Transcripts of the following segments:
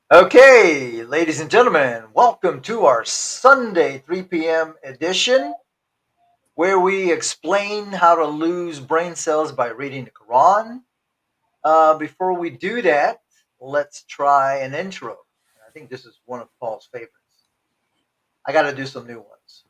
Okay, ladies and gentlemen, welcome to our Sunday 3 p.m. edition where we explain how to lose brain cells by reading the Quran. Before we do that, let's try an intro. I think this is one of Paul's favorites. I got to do some new ones.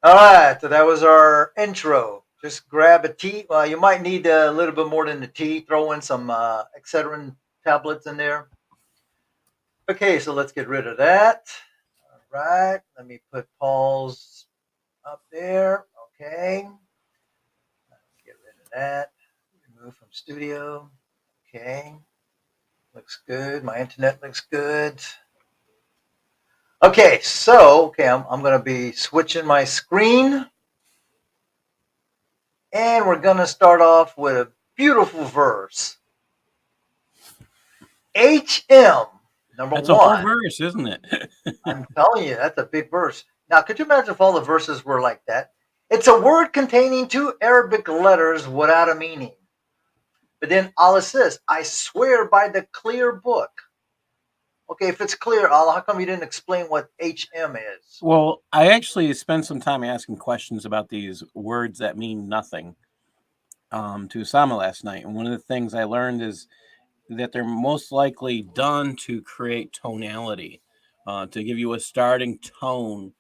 All right, so that was our intro. Just grab a tea. Well, you might need a little bit more than the tea. Throw in some Excedrin tablets in there. Okay, so let's get rid of that. All right, let me put Paul's up there. Okay, get rid of that. Remove from studio. Okay, looks good. My internet looks good. Okay, I'm going to be switching my screen. And we're going to start off with a beautiful verse. HM, number That's a whole one. verse, isn't it? I'm telling you, that's a big verse. Now, could you imagine if all the verses were like that? It's a word containing two Arabic letters without a meaning. But then Allah says, I swear by the clear book. Okay, if it's clear, Allah, how come you didn't explain what HM is? Well, I actually spent some time asking questions about these words that mean nothing to Osama last night. And one of the things I learned is that they're most likely done to create tonality, to give you a starting tone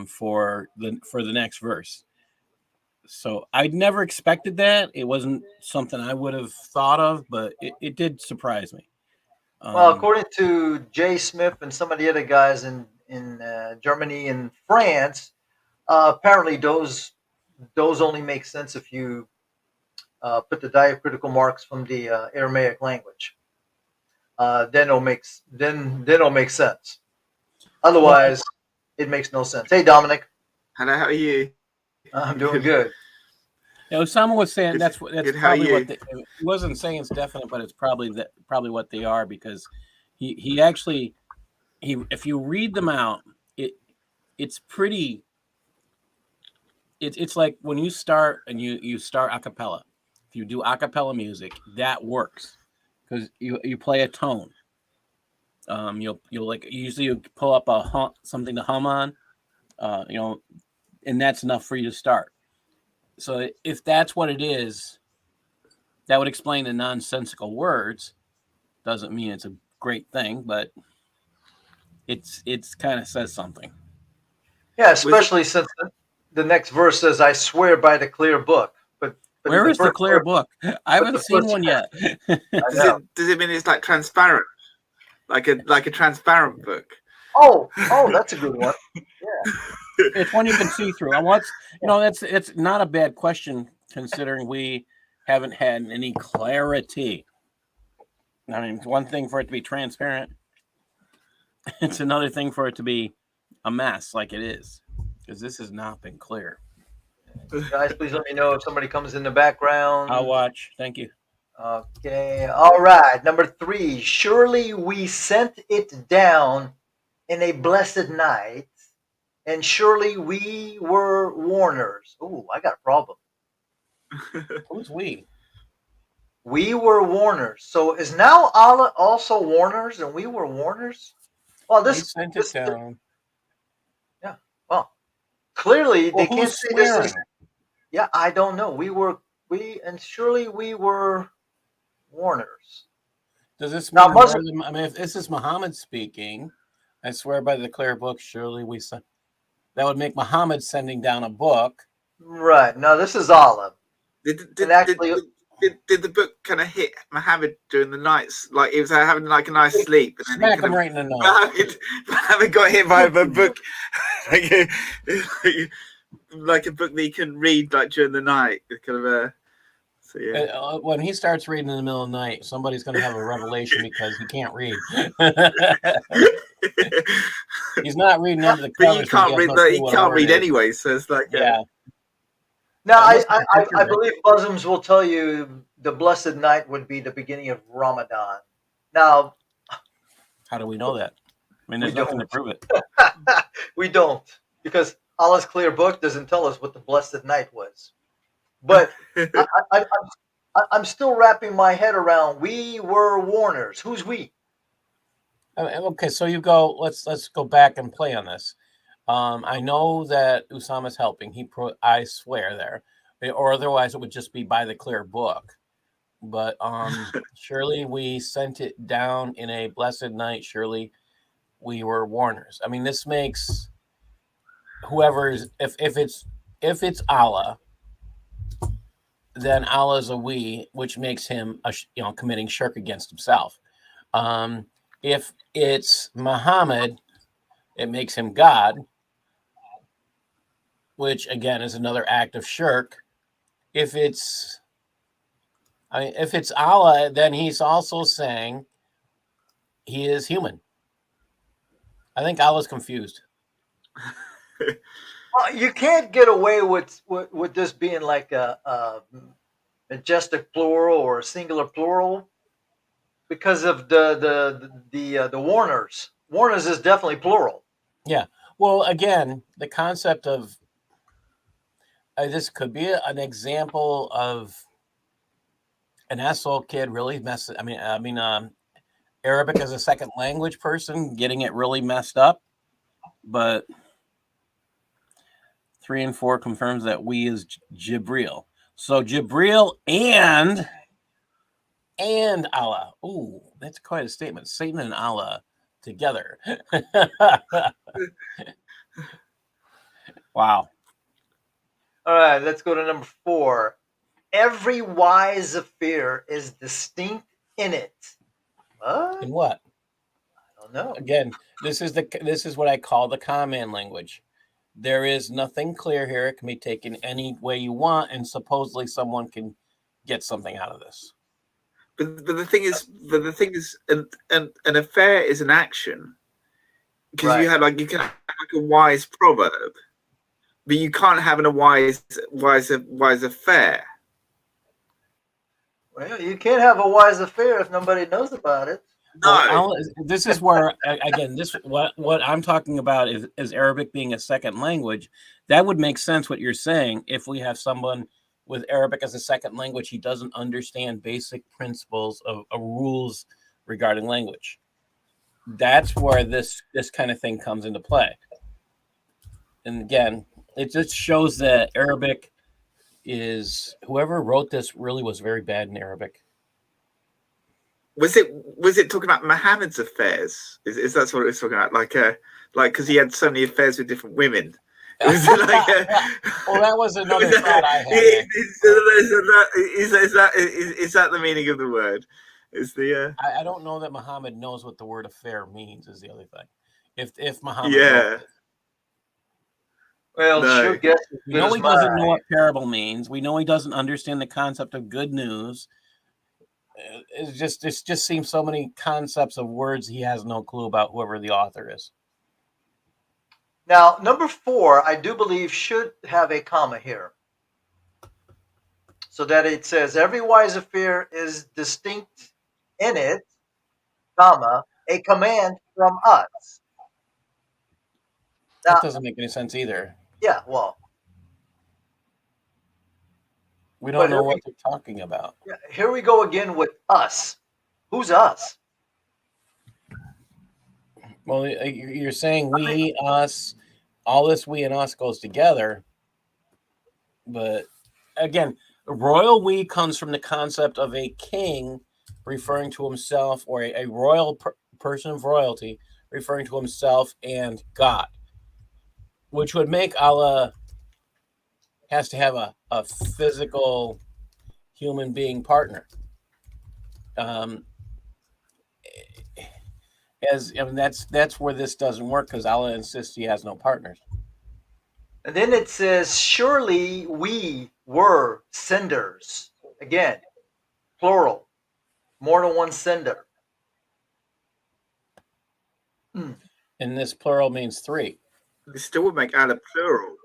for the next verse. So I'd never expected that. It wasn't something I would have thought of, but it did surprise me. Well, according to Jay Smith and some of the other guys in Germany and France, apparently those only make sense if you put the diacritical marks from the Aramaic language. Then it'll make sense. Otherwise, it makes no sense. Hey, Dominic. Hello, how are you? I'm doing good. Yeah, Osama was saying Good, that's good. How are probably what you? he wasn't saying it's definite, but it's probably what they are, because he actually if you read them out, it's pretty. It's like when you start and you start a cappella. If you do a cappella music, that works because you play a tone. You'll like usually you pull up something to hum on, and that's enough for you to start. So if that's what it is, that would explain the nonsensical words. Doesn't mean it's a great thing, but it's kind of says something. Yeah, especially since the next verse says, "I swear by the clear book." But Where the is the first clear verse, book? I but haven't the seen first, one yet. I Does know. it mean it's like transparent, like a transparent book? Oh, that's a good one. Yeah. It's one you can see through. I want it's not a bad question considering we haven't had any clarity. I mean, it's one thing for it to be transparent. It's another thing for it to be a mess like it is, because this has not been clear. Guys, please let me know if somebody comes in the background. I'll watch. Thank you. Okay. All right. Number three. Surely we sent it down in a blessed night, and surely we were warners. Ooh, I got a problem. Who's we? We were warners. So is now Allah also warners, and we were warners? Well, We sent it down. yeah. Well, clearly surely Well, they can't who's say this is. swearing? Yeah, I don't know. And surely we were warners. Does this Now, mean Muslim, I mean, if this is Muhammad speaking, I swear by the clear book, surely we sent. That would make Muhammad sending down a book. right? No, this is Allah, Did and did did actually, did, did the book kind of hit Muhammad during the nights? Like he was having like a nice sleep, and then he Smack kind him of right in the nose. Muhammad got hit by a book, like a, like a book that he couldn't read like during the night. It's kind of a so yeah. When he starts reading in the middle of the night, somebody's going to have a revelation because he can't read. He's not reading under the But you covers because he can't has read no that. clue He what a can't word read is. anyway, so it's like Yeah. now Unless it's a picture I book. believe Muslims will tell you the blessed night would be the beginning of Ramadan. Now How do we know that? I mean, we there's nothing to don't. prove it. We don't, because Allah's clear book doesn't tell us what the blessed night was. But I'm still wrapping my head around. We were warners. Who's we? Okay, so you go. Let's go back and play on this. I know that Usama's helping. I swear there, or otherwise it would just be by the clear book. But surely we sent it down in a blessed night. Surely we were warners. I mean, this makes whoever's if it's Allah, then Allah is a we, which makes him committing shirk against himself. If it's Muhammad, it makes him God, which again is another act of shirk. If it's Allah, then he's also saying he is human. I think Allah's confused. You can't get away with this being like a majestic plural or a singular plural because of the warners. Warners is definitely plural. Yeah. Well, again, the concept of this could be an example of an asshole kid really messing. Arabic as a second language person getting it really messed up, but 3 and 4 confirms that we is Jibril. So Jibril and Allah. Ooh, that's quite a statement. Satan and Allah together. Wow. All right, let's go to number 4. Every wise affair is distinct in it. What? And what? I don't know. Again, this is what I call the command language. There is nothing clear here. It can be taken any way you want, and supposedly someone can get something out of this. But the thing is, an affair is an action because Right. you can have like a wise proverb, but you can't have a wise affair. Well, you can't have a wise affair if nobody knows about it. No, Well, this is where again, what I'm talking about is Arabic being a second language. That would make sense what you're saying. If we have someone with Arabic as a second language, he doesn't understand basic principles of rules regarding language. That's where this kind of thing comes into play. And again, it just shows that Arabic is whoever wrote this really was very bad in Arabic. was it talking about Muhammad's affairs? Is that what it was talking about? Like because he had so many affairs with different women. It was like well, that was another thought I had. Is that the meaning of the word? Is the I don't know that Muhammad knows what the word affair means. Is the other thing. If Muhammad yeah. Well, No. sure guess as We good know as he doesn't mine. know what parable means. We know he doesn't understand the concept of good news. It just seems so many concepts of words he has no clue about, whoever the author is. Now, number 4, I do believe should have a comma here, so that it says every wise affair is distinct in it, comma, a command from us. Now, That doesn't make any sense either. yeah, well, We but don't know what they're talking about. here we go again with us. Who's us? Well, you're saying we, us, all this we and us goes together. But again, royal we comes from the concept of a king referring to himself, or a royal person of royalty referring to himself and God, which would make Allah has to have a physical human being partner. That's where this doesn't work, because Allah insists he has no partners. And then it says, surely we were senders. Again, plural, more than one sender. And this plural means three. It still would make Allah plural.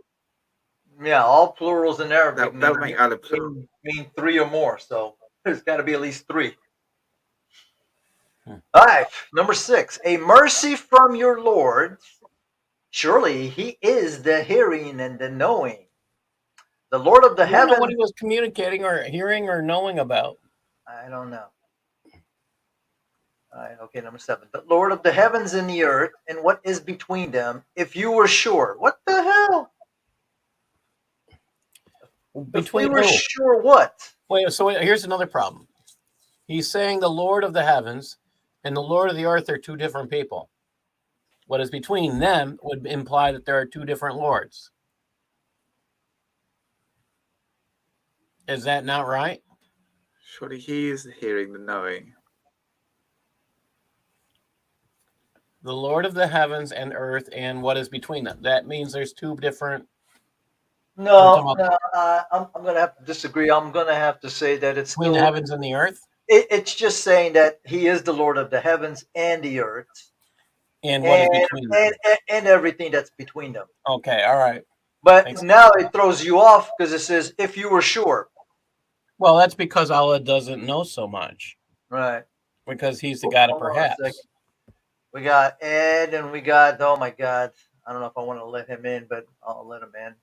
Yeah, all plurals in Arabic That would make Allah plural. mean three or more. So there's got to be at least three. All right, number 6. A mercy from your Lord. Surely he is the hearing and the knowing. The Lord of the I don't know heavens. what he was communicating or hearing or knowing about. I don't know. All right, okay, number 7. The Lord of the heavens and the earth and what is between them, if you were sure. What the hell? Between if we were who? sure what? Wait, so here's another problem. He's saying the Lord of the heavens and the Lord of the earth are two different people. What is between them would imply that there are two different lords. Is that not right? Surely he is the hearing, the knowing. The Lord of the heavens and earth and what is between them. That means there's two different. No, I'm going to have to disagree. I'm going to have to say that it's between still the heavens and the earth. It's just saying that he is the Lord of the heavens and the earth, And what is between them. and everything that's between them. Okay, all right. But Thanks. now it throws you off because it says, if you were sure. Well, that's because Allah doesn't know so much. Right. Because he's the God of perhaps. We got Ed and we got, oh my God, I don't know if I want to let him in, but I'll let him in.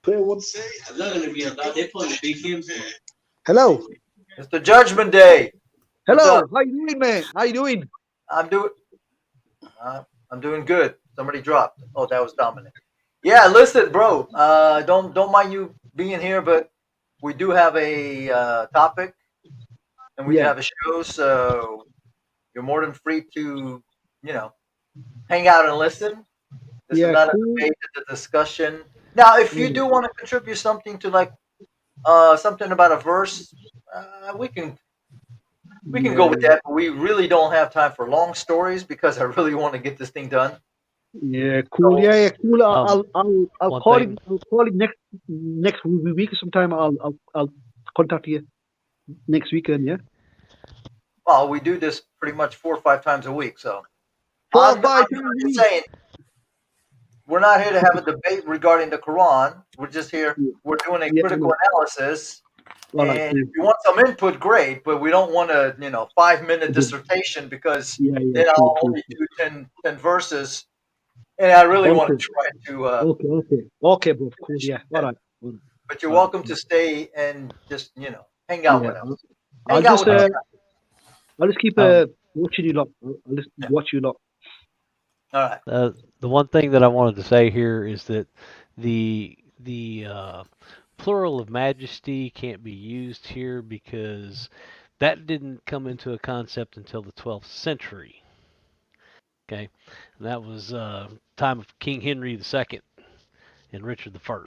Hello. It's the Judgment Day. Hello. How you doing, man? How you doing? I'm doing good. Somebody dropped. Oh, that was Dominic. Yeah, listen, bro. Don't mind you being here, but we do have a topic, and we do have a show, so you're more than free to, hang out and listen. This is not a debate; it's a discussion. Now, if you do want to contribute something to something about a verse, we can go with that. But we really don't have time for long stories because I really want to get this thing done. Yeah, cool. So, yeah, cool. I'll call it. I'll call it next week sometime. I'll contact you next weekend. Yeah. Well, we do this pretty much 4 or 5 times a week, so. 4 or 5 times a week. Saying, we're not here to have a debate regarding the Quran. We're just here. We're doing a critical analysis. And if you want some input, great. But we don't want a 5-minute dissertation because then I'll only do 10 verses. And I really want to try to. Okay, bro. Cool. Yeah. All right. But you're welcome to stay and just hang out with us. I'll just keep watching you lot. I'll just watch you lot. All right. The one thing that I wanted to say here is that the plural of majesty can't be used here because that didn't come into a concept until the 12th century. Okay, and that was time of King Henry II and Richard I.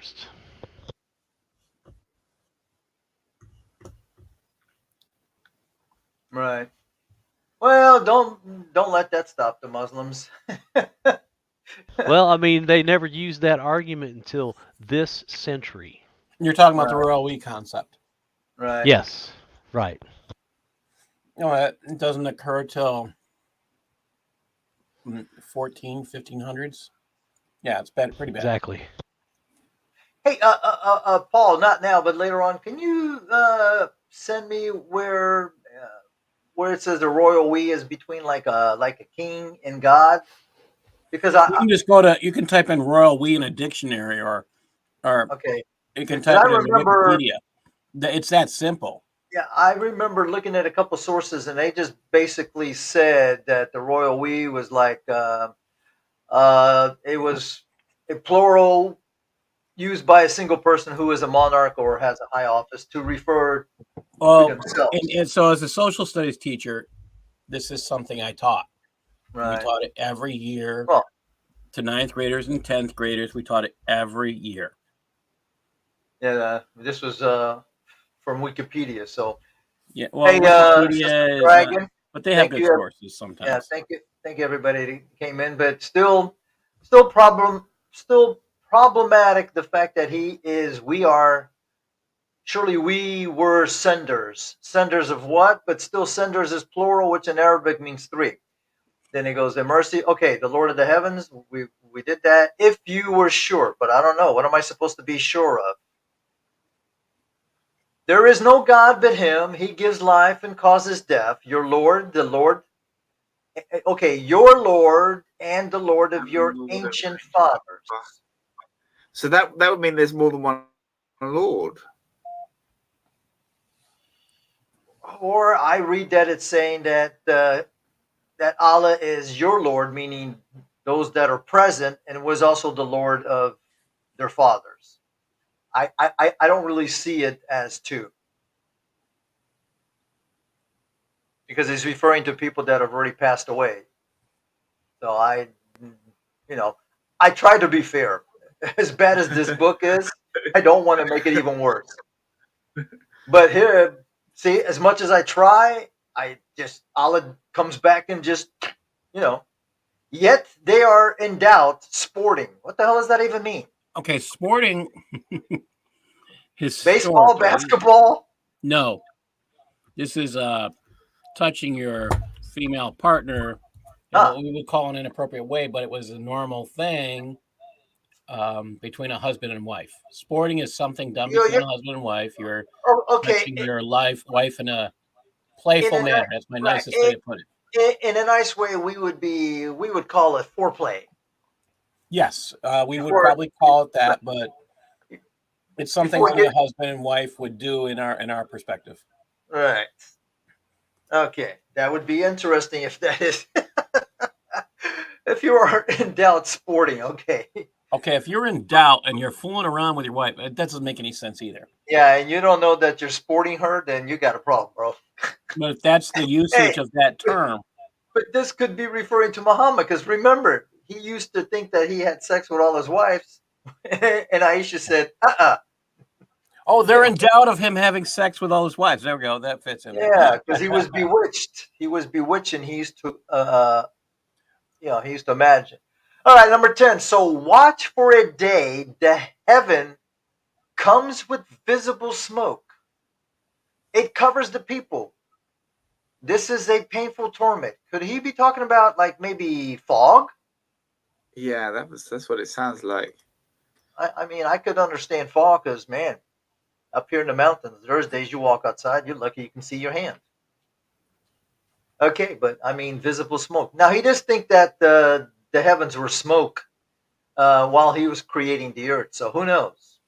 Right. Well, don't let that stop the Muslims. Well, I mean, they never used that argument until this century. You're talking about the royal we concept. Right. Yes. Right. No, it doesn't occur till 1500s. Yeah, it's pretty bad. Exactly. Hey, Paul, not now, but later on, can you send me where it says the royal we is between like a king and God? Because you can just you can type in royal we in a dictionary or okay. You can type it in Wikipedia. It's that simple. Yeah, I remember looking at a couple sources, and they just basically said that the royal we was like it was a plural, used by a single person who is a monarch or has a high office to refer to Well, themselves. and so as a social studies teacher, this is something I taught. We Right. taught it every year Well, to 9th graders and 10th graders. We taught it every year. yeah, this was from Wikipedia. So, Yeah, well, hey, Wikipedia Sister is Dragon, but they have thank good you. sources Yeah, sometimes. thank you, everybody that came in. But still problematic the fact that surely we were senders. Senders of what? But still, senders is plural, which in Arabic means three. Then he goes, the mercy. Okay, the Lord of the heavens. We did that. If you were sure, but I don't know. What am I supposed to be sure of? There is no God but Him. He gives life and causes death. Your Lord, the Lord. Okay, your Lord and the Lord of your ancient fathers. So that would mean there's more than one Lord. Or I read that it's saying that that Allah is your Lord, meaning those that are present, and was also the Lord of their fathers. I don't really see it as two, because he's referring to people that have already passed away. So I try to be fair. As bad as this book is, I don't want to make it even worse. But here, see, as much as I try, Allah comes back and just, you know, yet they are in doubt sporting. What the hell does that even mean? Okay, sporting Baseball, historically. basketball? No. This is touching your female partner in what we would call an inappropriate way, but it was a normal thing between a husband and wife. Sporting is something done between a husband and wife. You're touching your wife in a playful manner. That's my nicest way to put it. In a nice way, we would call it foreplay. Yes, we would probably call it that, but it's something only a husband and wife would do in our perspective. Right. Okay, that would be interesting if that is if you are in doubt sporting. Okay. Okay, if you're in doubt and you're fooling around with your wife, that doesn't make any sense either. Yeah, and you don't know that you're sporting her, then you got a problem, bro. But if that's the usage of that term. But this could be referring to Muhammad, because remember, he used to think that he had sex with all his wives. And Aisha said, Oh, they're in doubt of him having sex with all his wives. There we go. That fits in. Yeah, because he was bewitched. He was bewitched, and he used to, he used to imagine. All right, number 10. So watch for a day the heaven comes with visible smoke. It covers the people. This is a painful torment. Could he be talking about like maybe fog? Yeah, that's what it sounds like. I mean, I could understand fog because, man, up here in the mountains, there's days you walk outside, you're lucky you can see your hand. Okay, but I mean, visible smoke. Now, he does think that the heavens were smoke while he was creating the earth, so who knows?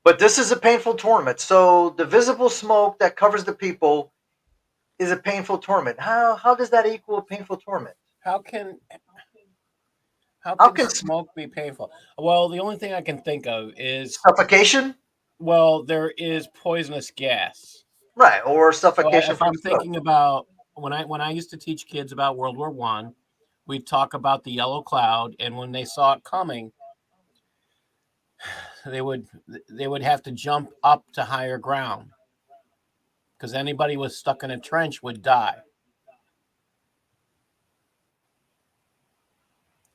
But this is a painful torment. So the visible smoke that covers the people is a painful torment. How does that equal a painful torment? How can smoke be painful? Well, the only thing I can think of is suffocation. Well, there is poisonous gas, right? Or suffocation. So if I'm thinking about when I used to teach kids about World War I, we'd talk about the yellow cloud, and when they saw it coming, they would have to jump up to higher ground because anybody who was stuck in a trench would die.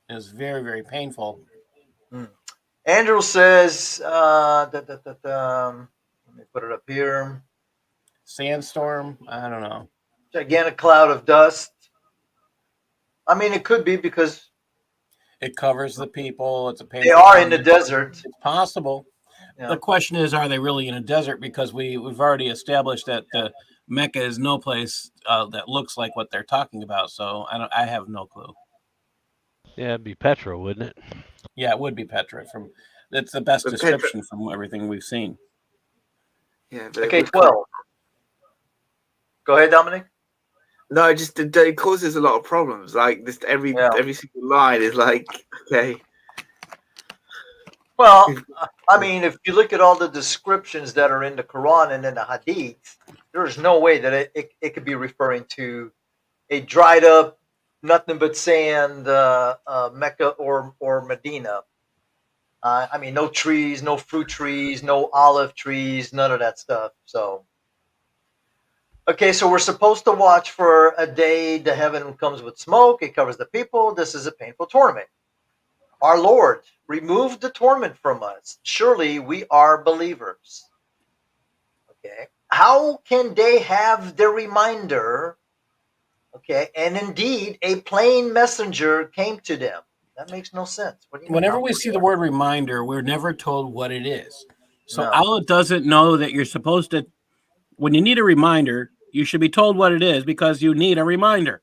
It was very, very painful. Andrew says, let me put it up here. Sandstorm? I don't know. Gigantic cloud of dust. I mean, it could be because it covers the people. It's a painful. They are in the desert. It's possible. Yeah. The question is, are they really in a desert? Because we've already established that the Mecca is no place that looks like what they're talking about. So I have no clue. Yeah, it'd be Petra, wouldn't it? Yeah, it would be Petra. It's the best description from everything we've seen. Yeah. Okay, 12. Go ahead, Dominic. No, it causes a lot of problems. Like this, every single line is like, okay. Well, I mean, if you look at all the descriptions that are in the Quran and in the Hadith, there's no way that it could be referring to a dried up, nothing but sand Mecca or Medina. I mean, no trees, no fruit trees, no olive trees, none of that stuff. So, okay, so we're supposed to watch for a day the heaven comes with smoke, it covers the people. This is a painful torment. Our Lord, remove the torment from us. Surely we are believers. Okay. How can they have the reminder? Okay. And indeed, a plain messenger came to them. That makes no sense. What do you mean? Whenever we see the word reminder, we're never told what it is. So No. Allah doesn't know that you're supposed to, when you need a reminder, you should be told what it is because you need a reminder.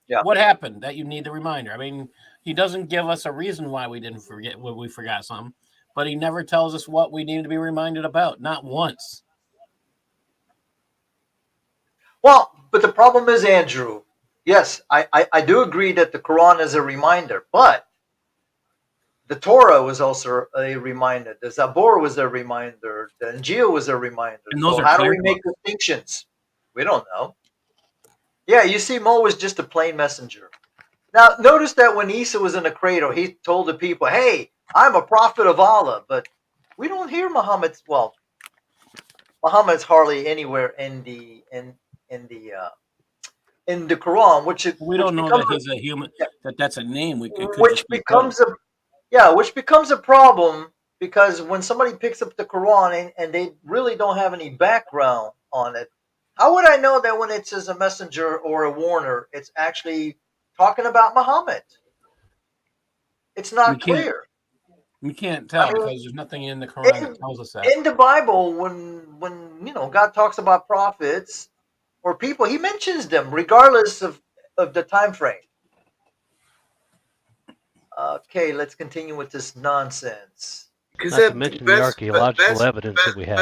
Yeah. What happened that you need the reminder? I mean, he doesn't give us a reason why we didn't forget what we forgot something, but he never tells us what we need to be reminded about. Not once. Well, but the problem is, Andrew, yes, I do agree that the Quran is a reminder, but the Torah was also a reminder. The Zabur was a reminder. The Injil was a reminder. And those So are how do clear we make books. distinctions? We don't know. Yeah, you see, Mo was just a plain messenger. Now, notice that when Isa was in the cradle, he told the people, "Hey, I'm a prophet of Allah." But we don't hear Muhammad's. Well, Muhammad's hardly anywhere in the Quran, We which don't know becomes that he's a human, that's a name. It could which just be code. becomes a yeah, which becomes a problem because when somebody picks up the Quran and they really don't have any background on it, how would I know that when it says a messenger or a warner, it's actually talking about Muhammad? It's We not can't clear. we can't I tell mean, because there's nothing in the Quran that in, tells us that. in the Bible, when God talks about prophets or people, He mentions them regardless of the time frame. Okay, let's continue with this nonsense. Because Not to mention the archaeological evidence that we have.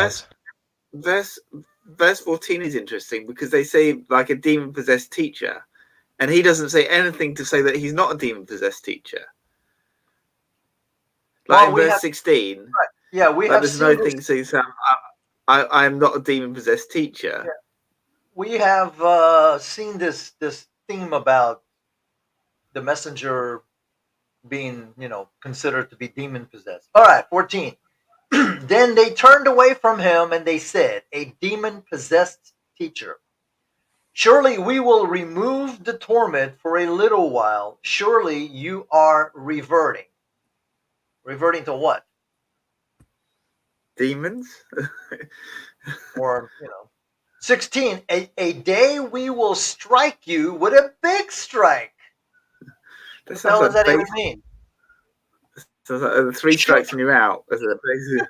verse verse 14 is interesting because they say like a demon possessed teacher, and he doesn't say anything to say that he's not a demon possessed teacher. Like Well, in we verse have 16, yeah, we like have there's no seen this. thing saying I'm not a demon possessed teacher. Yeah, we have seen this theme about the messenger being, considered to be demon possessed. All right, 14. Then they turned away from him and they said, "A demon possessed teacher. Surely we will remove the torment for a little while. Surely you are reverting." Reverting to what? Demons? Or, 16. A day we will strike you with a big strike. That What the sounds hell does like that even base. mean? Sounds like 3 strikes and you're out. As a base.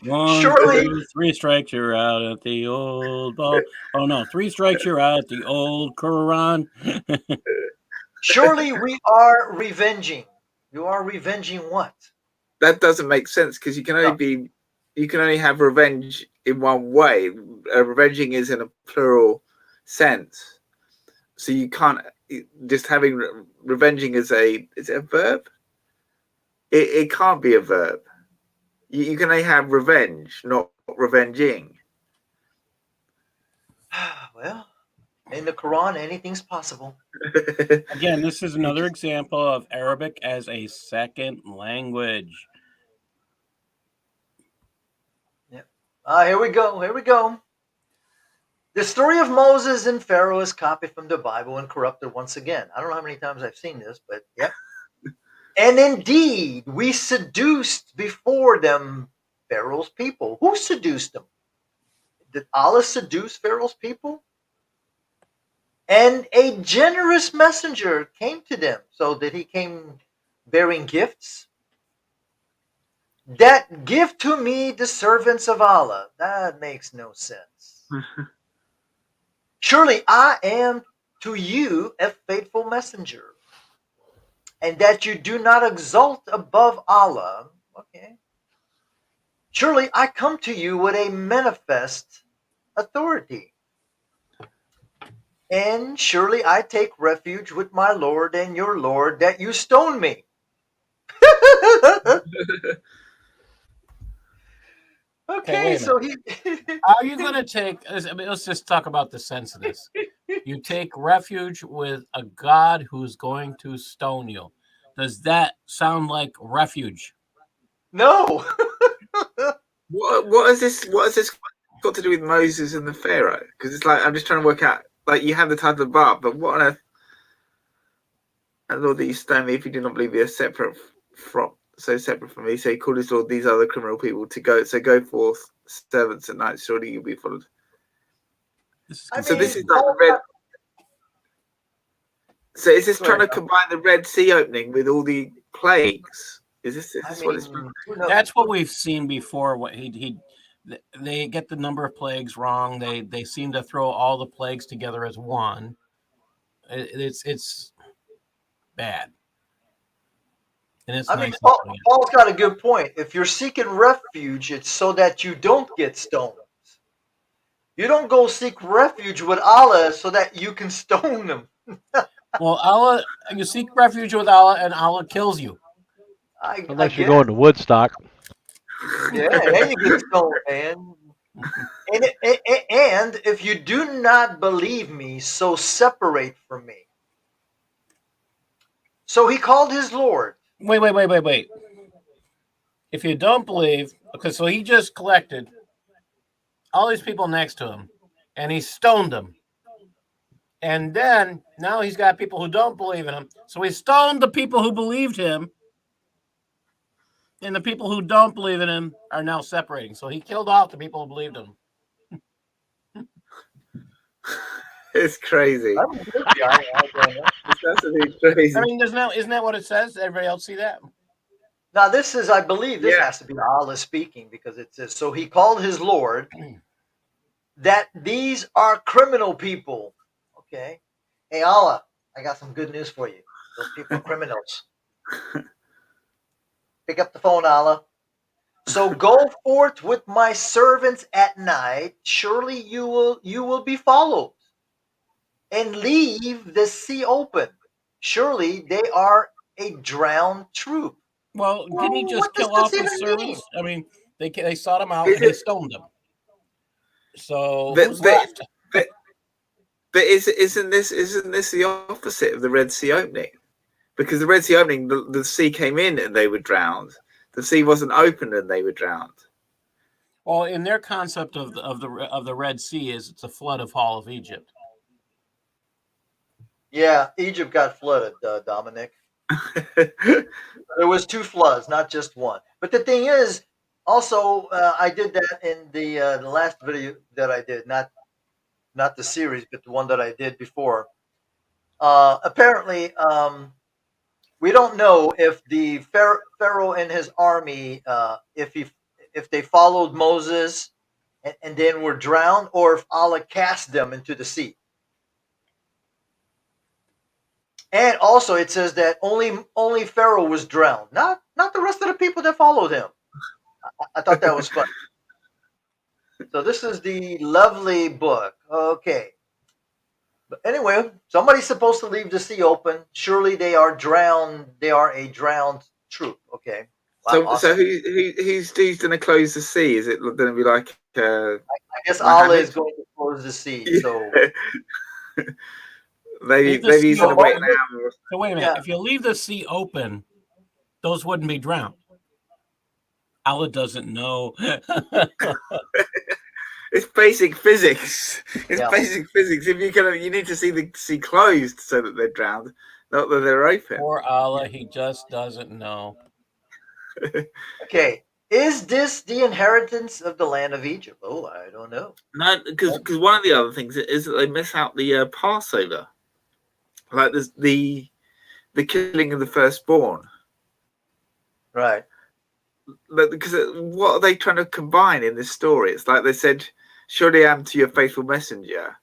1, Surely, 2, 3 strikes, you're out at the old ball. Oh no, 3 strikes, you're out at the old Quran. surely we are revenging. You are revenging what? That doesn't make sense because you can only have revenge in one way. Revenging is in a plural sense, so you can't just having revenging is it a verb? It can't be a verb. You can only have revenge, not revenging. Well, in the Quran, anything's possible. Again, this is another example of Arabic as a second language. Yeah. Here we go. Here we go. The story of Moses and Pharaoh is copied from the Bible and corrupted once again. I don't know how many times I've seen this, but yep. And indeed, we seduced before them Pharaoh's people. Who seduced them? Did Allah seduce Pharaoh's people? And a generous messenger came to them. So that he came bearing gifts? That give to me the servants of Allah. That makes no sense. Surely I am to you a faithful messenger, and that you do not exalt above Allah. Okay. Surely I come to you with a manifest authority. And surely I take refuge with my Lord and your Lord that you stone me. Okay, wait a so he. How are you going to take? I mean, let's just talk about the sense of this. You take refuge with a God who's going to stone you. Does that sound like refuge? No. What is this? What has this got to do with Moses and the Pharaoh? Because it's like I'm just trying to work out. Like you have the title of Bob, but what on earth? And Lord, that you stone me if you do not believe we are separate from separate from me. So he called his Lord these other criminal people to go. So go forth, servants at night. Surely you'll be followed. So this is like the red. So is this trying to combine the Red Sea opening with all the plagues? Is this what it's? That's what we've seen before. What they get the number of plagues wrong. They seem to throw all the plagues together as one. It's bad. And it's nice. Paul's got a good point. If you're seeking refuge, it's so that you don't get stoned. You don't go seek refuge with Allah so that you can stone them. Well, Allah, you seek refuge with Allah, and Allah kills you. Unless you're going to Woodstock. Yeah, then you get stoned, man. And if you do not believe me, so separate from me. So he called his Lord. Wait. If you don't believe, okay, so he just collected all these people next to him, and he stoned them. And then now he's got people who don't believe in him. So he stoned the people who believed him, and the people who don't believe in him are now separating. So he killed off the people who believed him. It's crazy. It's absolutely crazy. I mean, isn't that what it says? Everybody else see that? Now this is, I believe, this has to be Allah speaking, because it says, so he called his Lord that these are criminal people. Okay. Hey, Allah, I got some good news for you. Those people are criminals. Pick up the phone, Allah. So go forth with my servants at night. Surely you will be followed. And leave the sea open. Surely they are a drowned troop. Well, didn't he just kill off his servants? I mean, they sought him out and they stoned him. So who's left? But isn't this the opposite of the Red Sea opening? Because the Red Sea opening, the sea came in and they were drowned. The sea wasn't open and they were drowned. Well, in their concept of the Red Sea is it's a flood of all of Egypt. Yeah, Egypt got flooded, Dominic. There was 2 floods, not just one. But the thing is, also, I did that in the last video that I did, not the series, but the one that I did before. Apparently, we don't know if the Pharaoh and his army, if they followed Moses and then were drowned, or if Allah cast them into the sea. And also, it says that only Pharaoh was drowned, not the rest of the people that followed him. I thought that was fun. So this is the lovely book. Okay. But anyway, somebody's supposed to leave the sea open. Surely they are drowned. They are a drowned troop. Okay. Wow, awesome. So who's going to close the sea? Is it going to be like? I guess Allah is going to close the sea. Yeah. So. Maybe he's going to wait an hour. So wait a minute. Yeah. If you leave the sea open, those wouldn't be drowned. Allah doesn't know. It's basic physics. It's basic physics. If you need to see the sea closed so that they're drowned, not that they're open. Poor Allah, he just doesn't know. Okay. Is this the inheritance of the land of Egypt? Oh, I don't know. No, because one of the other things is that they miss out the Passover. Like there's the killing of the firstborn. Right. Because what are they trying to combine in this story? It's like they said, surely I am to your faithful messenger.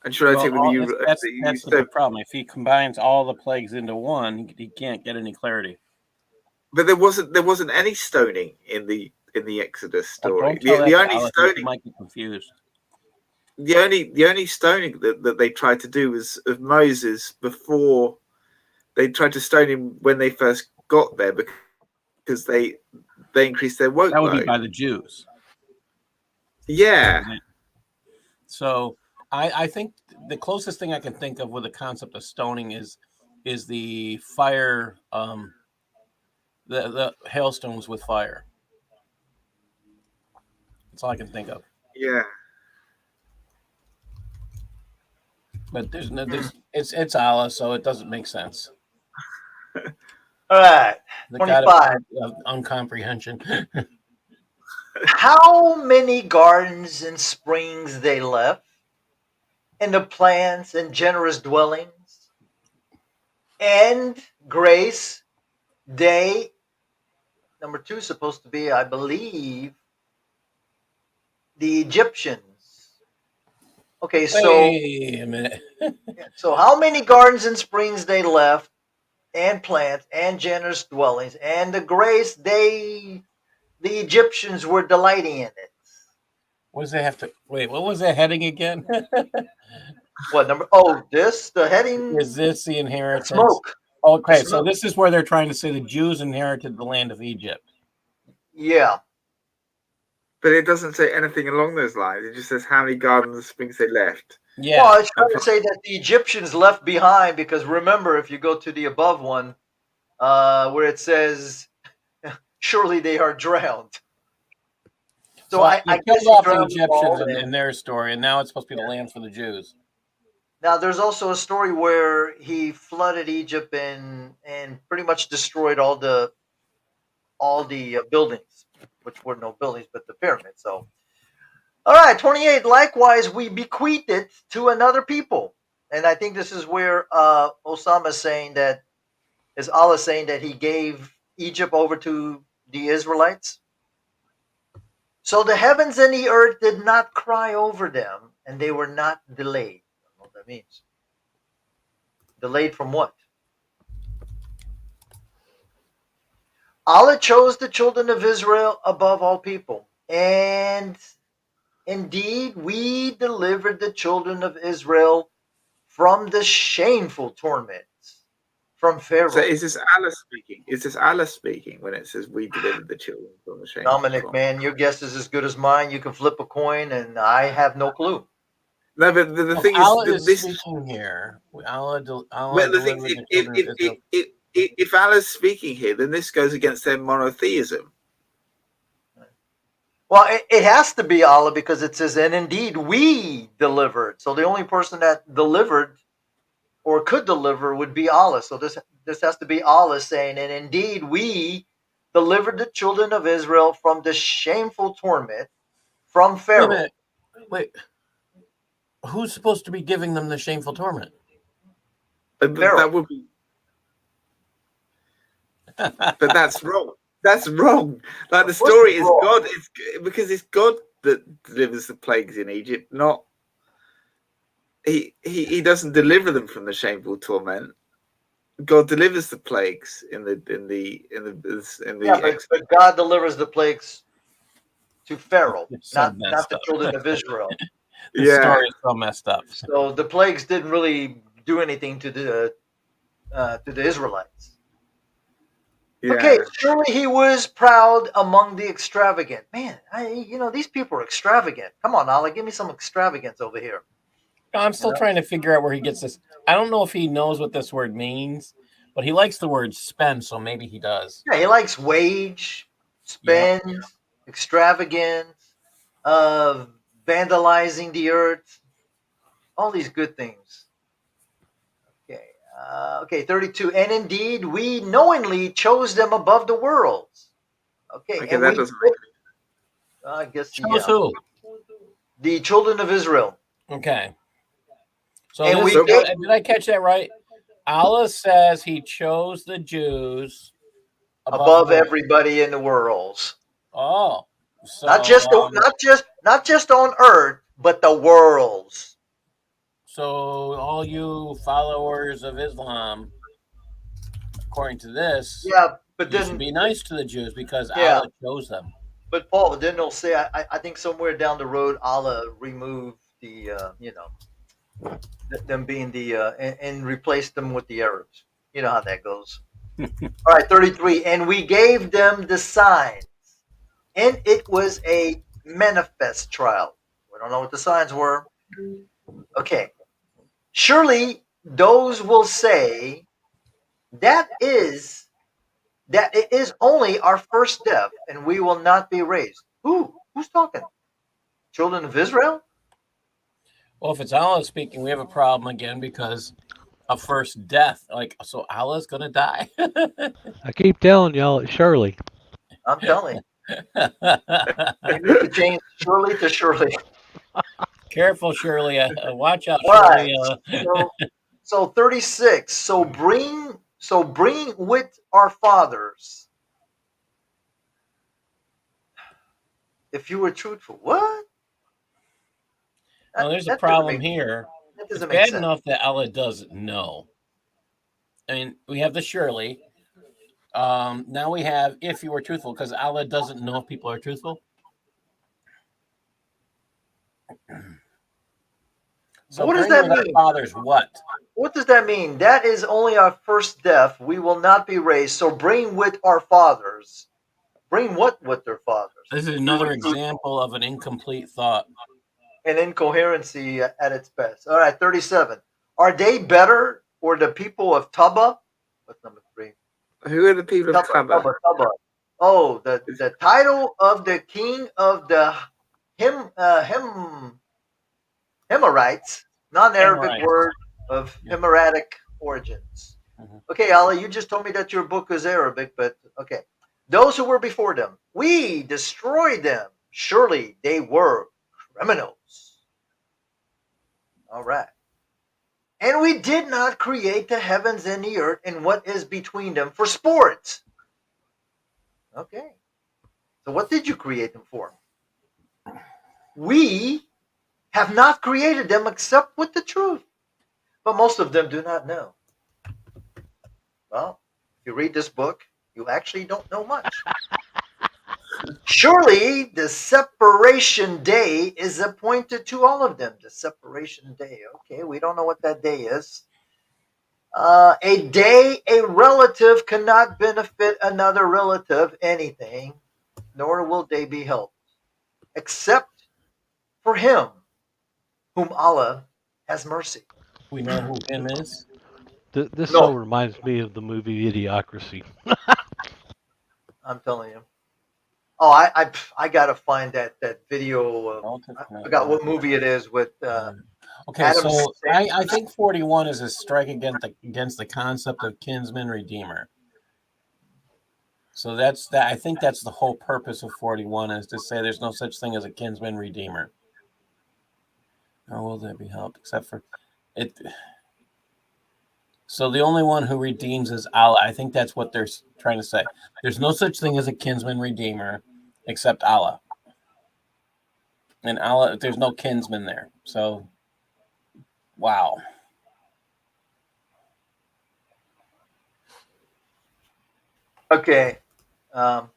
And should I take with you? That's the problem. If he combines all the plagues into one, he can't get any clarity. But there wasn't any stoning in the Exodus story. The only stoning might be confused. The only stoning that they tried to do was of Moses before they tried to stone him when they first got there, because because they increased their workload. That would be by the Jews. Yeah. So I think the closest thing I can think of with the concept of stoning is the fire, the hailstones with fire. That's all I can think of. Yeah. But it's Allah, so it doesn't make sense. All right, The 25. God of uncomprehension. How many gardens and springs they left, and the plants and generous dwellings, and grace, day. Number 2 is supposed to be, I believe, the Egyptians. Okay, so Wait a minute. so how many gardens and springs they left, and plants and generous dwellings, and the grace the Egyptians were delighting in it. What does they have to wait? What was that heading again? What number? Oh, this the heading. Is this the inheritance? Smoke. Okay, The so smoke. this is where they're trying to say the Jews inherited the land of Egypt. Yeah. But it doesn't say anything along those lines. It just says how many gardens and springs they left. Yeah. Well, it's trying to say that the Egyptians left behind, because remember, if you go to the above one, where it says, "Surely they are drowned." So I you guess killed off the drowned them all, Egyptians in their story, and now it's supposed to be the land for the Jews. Now, there's also a story where he flooded Egypt and pretty much destroyed all the buildings, which were no buildings but the pyramids. So, all right, 28. Likewise, we bequeathed it to another people, and I think this is where Osama is saying that is Allah saying that He gave Egypt over to the Israelites. So the heavens and the earth did not cry over them, and they were not delayed. I don't know what that means. Delayed from what? Allah chose the children of Israel above all people. And indeed, we delivered the children of Israel from the shameful torments from Pharaoh. So is this Allah speaking? Is this Allah speaking when it says we delivered the children from the shameful Dominic, torment? man, your guess is as good as mine. You can flip a coin, and I have no clue. No, but the thing Allah is, is speaking here. Allah well, the thing delivered the children of Israel. if Allah's speaking here, then this goes against their monotheism. Well, it has to be Allah, because it says, and indeed we delivered. So the only person that delivered or could deliver would be Allah. So this has to be Allah saying, and indeed we delivered the children of Israel from the shameful torment from Pharaoh. Wait. Who's supposed to be giving them the shameful torment? Pharaoh. That would be, but that's wrong. That's wrong. Like the story is wrong? God. It's because it's God that delivers the plagues in Egypt, not he doesn't deliver them from the shameful torment. God delivers the plagues in the but God delivers the plagues to Pharaoh, not the up. children of Israel. The story is so messed up. So the plagues didn't really do anything to the Israelites. Yeah. Okay, surely he was proud among the extravagant. Man, these people are extravagant. Come on, Allah, give me some extravagance over here. No, I'm still trying to figure out where he gets this. I don't know if he knows what this word means, but he likes the word spend, so maybe he does. Yeah, he likes wage, spend, extravagant, vandalizing the earth, all these good things. Okay, 32. And indeed, we knowingly chose them above the worlds. Okay, and that doesn't make sense. I guess chose who? The children of Israel. Okay. So did I catch that right? Allah says He chose the Jews above everybody in the world. Oh, so not just on earth, but the worlds. So all you followers of Islam, according to this, but you should be nice to the Jews because Allah chose them. But Paul, then they'll say, I think somewhere down the road, Allah removed the them being the and replaced them with the Arabs. You know how that goes. All right, 33. And we gave them the signs, and it was a manifest trial. We don't know what the signs were. Okay. Surely those will say that it is only our first death, and we will not be raised. Who's talking? Children of Israel? Well, if it's Allah speaking, we have a problem again because a first death. Like, so Allah's gonna die. I keep telling y'all, it's Shirley. I'm telling you. You need to change Shirley to Shirley. Careful, Shirley. Watch out, All right. Shirley. So 36. So bring with our fathers if you were truthful. What? Well, there's a That doesn't problem make here. that It's doesn't make bad sense. enough that Allah doesn't know. I mean, we have the Shirley. Now we have if you were truthful, because Allah doesn't know if people are truthful. So What does bring that with our mean? fathers what? What does that mean? That is only our first death. We will not be raised. So bring with our fathers. Bring what with their fathers? This is another example of an incomplete thought. An incoherency at its best. All right, 37. Are they better or the people of Taba? What's number 3? Who are the people of Taba? Taba. Oh, the title of the king of the Himarites, non-Arabic Amorites. word of Himaratic origins. Mhm. Okay, Ali, you just told me that your book is Arabic, but okay. Those who were before them, we destroyed them. Surely they were criminals. All right. And we did not create the heavens and the earth and what is between them for sport. Okay. So what did you create them for? We have not created them except with the truth. But most of them do not know. Well, if you read this book, you actually don't know much. Surely the separation day is appointed to all of them. The separation day. Okay, we don't know what that day is. A day a relative cannot benefit another relative anything, nor will they be helped, except for him whom Allah has mercy. We know who him is. This so No, reminds me of the movie Idiocracy. I'm telling you. Oh, I gotta find that video. I forgot what movie it is with Okay, Adam so Sandler. I think 41 is a strike against the concept of kinsman redeemer. So that's that. I think that's the whole purpose of 41 is to say there's no such thing as a kinsman redeemer. Nor will they be helped except for it. So the only one who redeems is Allah. I think that's what they're trying to say. There's no such thing as a kinsman redeemer except Allah. And Allah, there's no kinsman there. So, wow. Okay, um,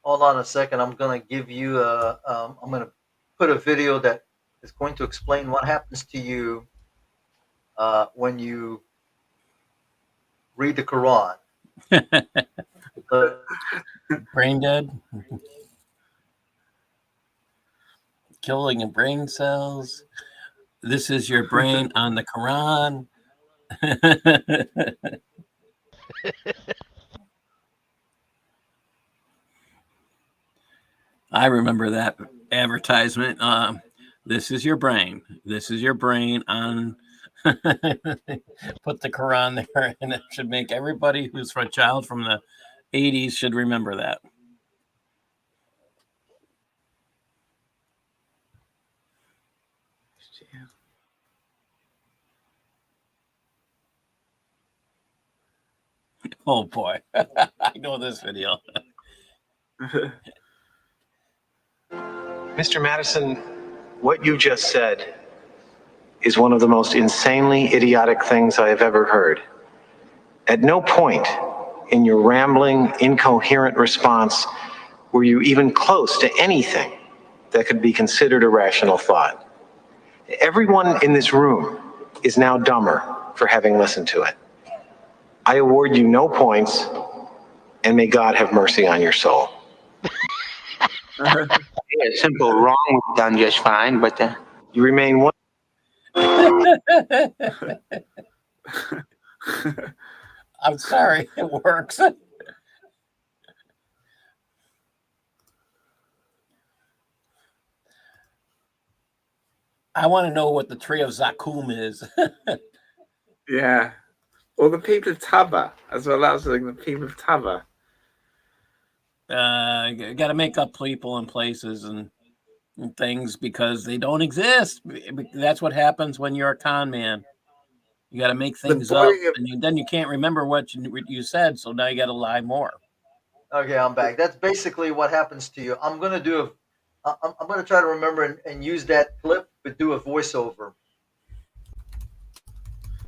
hold on a second. I'm gonna give you a. I'm gonna put a video that is going to explain what happens to you when you read the Quran. Brain dead, killing of brain cells. This is your brain on the Quran. I remember that advertisement. This is your brain. This is your brain on. Put the Quran there, and it should make everybody who's a child from the 80s should remember that. Oh boy, I know this video. Mr. Madison, what you just said is one of the most insanely idiotic things I have ever heard. At no point in your rambling, incoherent response were you even close to anything that could be considered a rational thought. Everyone in this room is now dumber for having listened to it. I award you no points, and may God have mercy on your soul. Yeah, simple wrong, we've done just fine, but You remain one. I'm sorry, it works. I want to know what the tree of Zakum is. Yeah. Or the people of Tava as well. That's like the people of Tava. Got to make up people and places and things because they don't exist. That's what happens when you're a con man. You got to make things up, and then you can't remember what you said, so now you got to lie more. Okay, I'm back. That's basically what happens to you. I'm gonna try to remember and use that clip, but do a voiceover.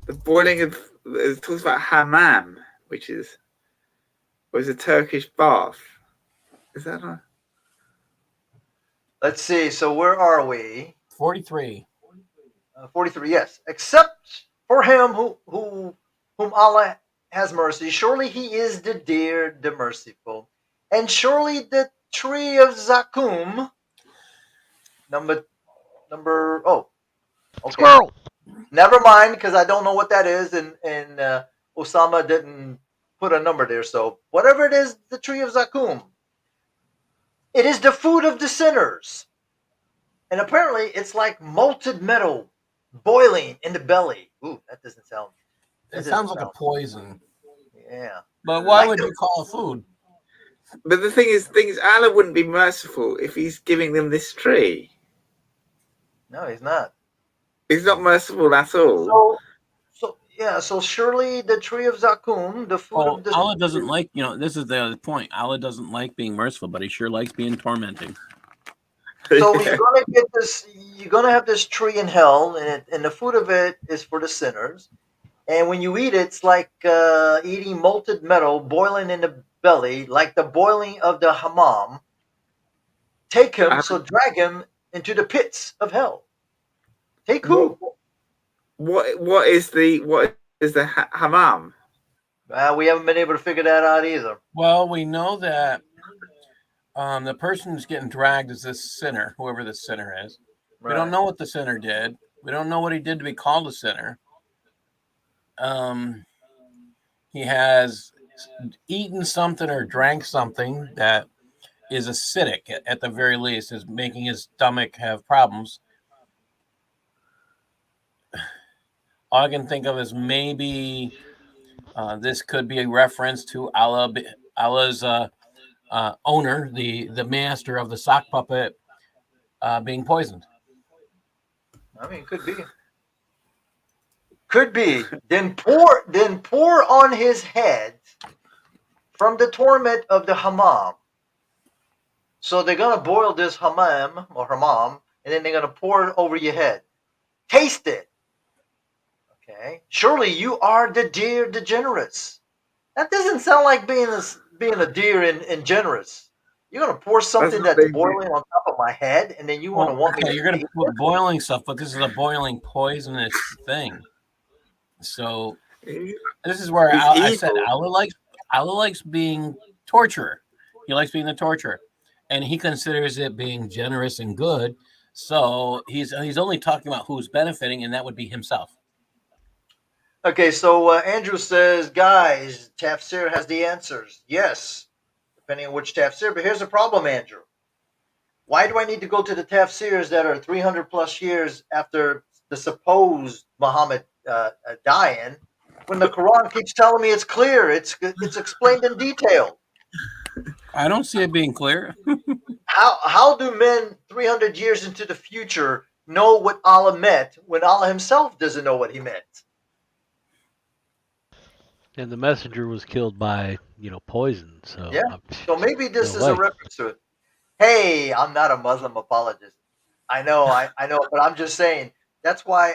The boiling of it talks about hammam, which was a Turkish bath. Is that a... Let's see. So where are we? 43. 43. Yes. Except for him whom Allah has mercy. Surely He is the dear, the merciful, and surely the tree of Zakum. Number. Oh, okay. Squirrel. Never mind, because I don't know what that is, and Osama didn't put a number there. So whatever it is, the tree of Zakum. It is the food of the sinners, and apparently it's like molten metal boiling in the belly. Ooh, that doesn't sound. It sounds like a poison. Yeah. But why would you call it food? But the thing is, Allah wouldn't be merciful if He's giving them this tree. No, He's not. He's not merciful at all. So surely the tree of Zakum, the food of the Allah doesn't like, this is the other point. Allah doesn't like being merciful, but He sure likes being tormenting. So you're gonna get this. You're gonna have this tree in hell, and the food of it is for the sinners. And when you eat it, it's like eating molten metal boiling in the belly, like the boiling of the hammam. Take him, so drag him into the pits of hell. Take who? What is the hammam? We haven't been able to figure that out either. Well, we know that the person who's getting dragged is this sinner, whoever this sinner is. Right. We don't know what the sinner did. We don't know what he did to be called a sinner. He has eaten something or drank something that is acidic, at the very least, is making his stomach have problems. All I can think of is maybe this could be a reference to Allah's owner, the master of the sock puppet, being poisoned. I mean, could be. Could be. Then pour on his head from the torment of the hammam. So they're gonna boil this hammam, and then they're gonna pour it over your head. Taste it. Okay. Surely you are the dear, the generous. That doesn't sound like being a dear and generous. You're gonna pour something that's boiling on top of my head, and then you want to want me to. You're gonna put boiling stuff, but this is a boiling poisonous thing. So this is where I said Allah likes being torturer. He likes being the torturer, and he considers it being generous and good. So he's only talking about who's benefiting, and that would be himself. Okay, so Andrew says, guys, Tafsir has the answers. Yes, depending on which Tafsir. But here's the problem, Andrew. Why do I need to go to the Tafsirs that are 300 plus years after the supposed Muhammad dying, when the Quran keeps telling me it's clear, it's explained in detail? I don't see it being clear. How do men 300 years into the future know what Allah meant when Allah Himself doesn't know what He meant? And the messenger was killed by, poison. So yeah. So maybe this is a reference to it. Hey, I'm not a Muslim apologist. I know, but I'm just saying that's why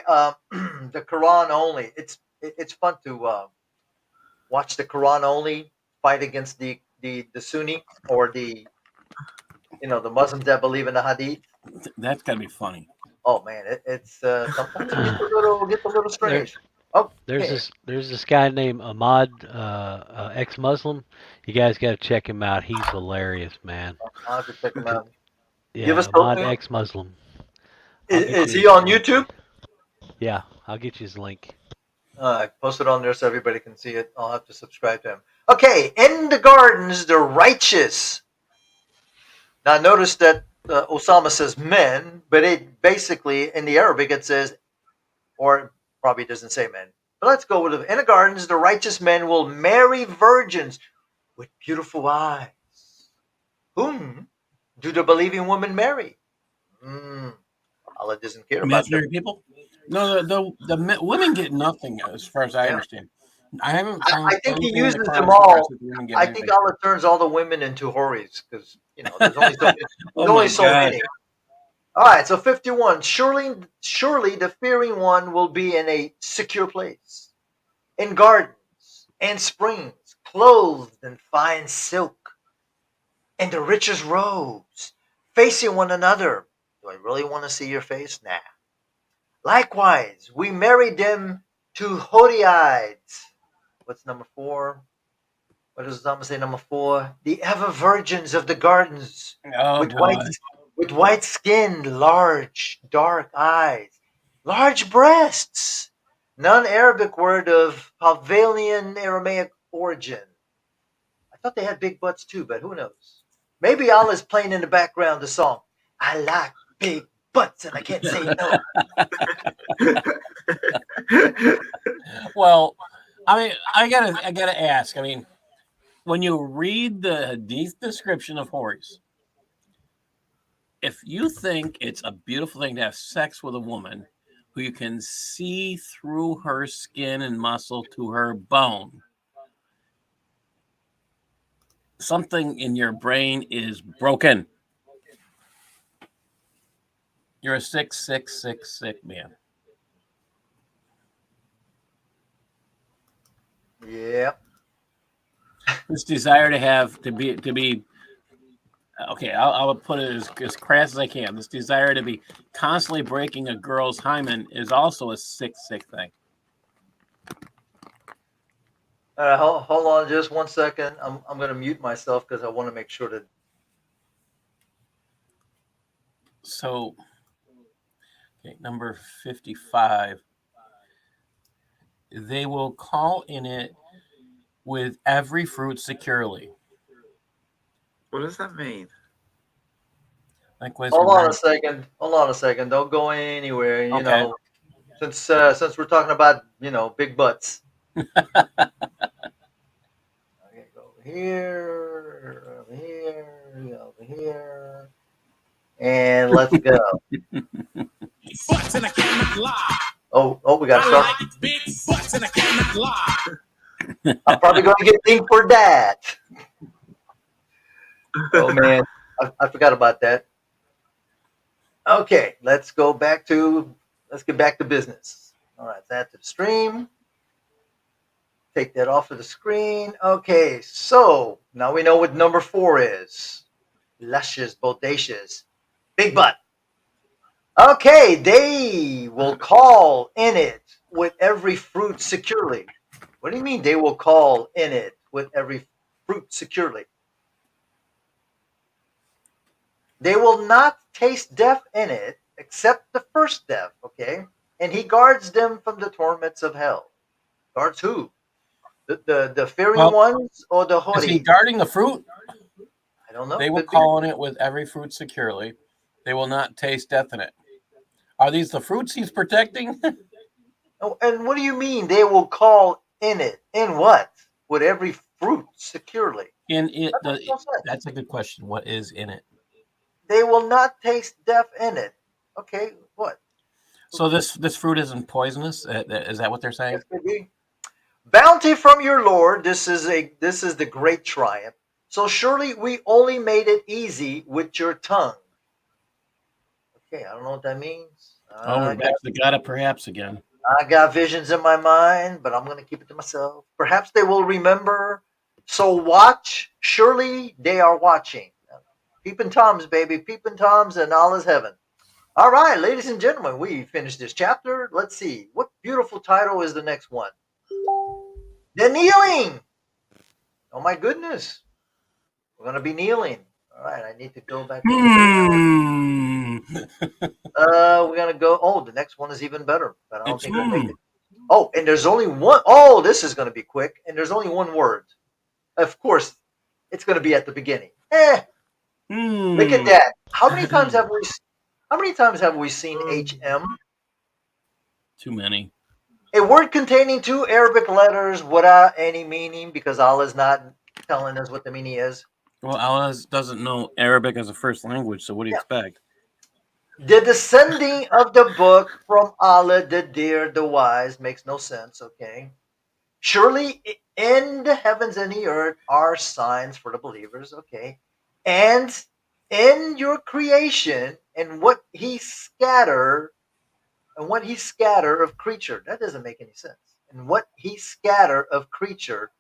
the Quran only. It's fun to watch the Quran only fight against the Sunni or the Muslims that believe in the Hadith. That's gotta be funny. Oh man, it's sometimes it gets a little strange. Okay. There's this guy named Ahmad, ex-Muslim. You guys got to check him out. He's hilarious, man. I'll have to check him out. Give Yeah, us Ahmad ex-Muslim. I'll get is you he his on link. YouTube? Yeah, I'll get you his link. Post it on there so everybody can see it. I'll have to subscribe to him. Okay, in the gardens, the righteous. Now, notice that Osama says men, but it basically, in the Arabic, it says, or it probably doesn't say men. But let's go with it. In the gardens, the righteous men will marry virgins with beautiful eyes. Whom do the believing women marry? Allah doesn't care about them. Imaginary people? No, the women get nothing as far as I Yeah. understand. I haven't found I think he anything in the uses them Quran so far all. that the women get I think anything. Allah turns all the women into hories because there's only so Oh my God. many. All right, so 51. Surely the fearing one will be in a secure place, in gardens and springs, clothed in fine silk, in the richest robes, facing one another. Do I really want to see your face? Nah. Likewise, we married them to Horiites. What's number 4? What does Zama say? Number 4, the ever virgins of the gardens, Oh with white God. with white skin, large dark eyes, large breasts. Non-Arabic word of Pavilion Aramaic origin. I thought they had big butts too, but who knows? Maybe Allah's playing in the background the song. I like big butts and I can't say no. Well, I mean, I gotta ask. I mean, when you read the Hadith description of hories, if you think it's a beautiful thing to have sex with a woman who you can see through her skin and muscle to her bone, something in your brain is broken. You're a sick man. Yeah. This desire to be okay, I'll put it as crass as I can. This desire to be constantly breaking a girl's hymen is also a sick thing. All right, hold on just 1 second. I'm going to mute myself because I want to make sure that. So, okay, number 55. They will call in it with every fruit securely. What does that mean? Likewise, Hold on a second. Hold on a second. Don't go anywhere. Okay. Since we're talking about big butts. Okay, go over here, over here, and let's go. Butts and I cannot lie. Oh, we got to I start. like big butts and I cannot lie. I'm probably going to get dinged for that. Oh man, I forgot about that. Okay, let's get back to business. All right, let's add to the stream. Take that off of the screen. Okay, so now we know what number 4 is. Luscious, bodacious, big butt. Okay, they will call in it with every fruit securely. What do you mean they will call in it with every fruit securely? They will not taste death in it except the first death, okay? And he guards them from the torments of hell. Guards who? The fearing ones or the is haughty? he guarding the fruit? I don't know. They will call on it with every fruit securely. They will not taste death in it. Are these the fruits he's protecting? Oh, and what do you mean they will call in it? In what? With every fruit securely. In it, That makes no sense. that's a good question. What is in it? They will not taste death in it. Okay, what? So this fruit isn't poisonous. Is that what they're saying? Yes, could be. Bounty from your Lord. This is the great triumph. So surely we only made it easy with your tongue. Okay, I don't know what that means. Oh, we're back to the God of perhaps again. I got visions in my mind, but I'm going to keep it to myself. Perhaps they will remember. So watch. Surely they are watching. Peeping Toms, baby. Peeping Toms and all is heaven. All right, ladies and gentlemen, we finished this chapter. Let's see. What beautiful title is the next one? The kneeling. Oh my goodness. We're going to be kneeling. All right, I need to go back over there. We're going to go. Oh, the next one is even better, but I don't think we'll make it. Oh, and there's only one. Oh, this is going to be quick. And there's only one word. Of course, it's going to be at the beginning. Look at that. How many times have we seen HM? Too many. A word containing two Arabic letters without any meaning, because Allah's not telling us what the meaning is. Well, Allah doesn't know Arabic as a first language, so what do you expect? The descending of the book from Allah, the dear, the wise, makes no sense, okay? Surely in the heavens and the earth are signs for the believers, okay? And in your creation and what he scatter of creature, that doesn't make any sense. And what he scatter of creature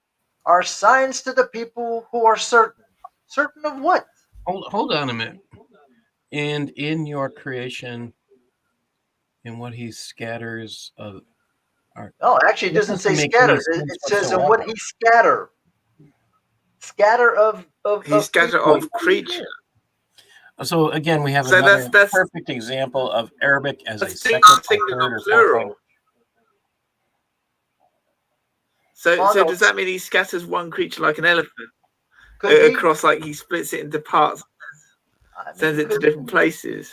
are signs to the people who are certain. Certain of what? Hold on a minute. And in your creation, and what he scatters of. Oh, actually, it doesn't say scatters. It says in what he scatter. Scatter of He scatter of creature. So again, we have another perfect example of Arabic as a second, third, or fourth language. So does that mean he scatters one creature like an elephant across, like he splits it into parts, sends it to different places?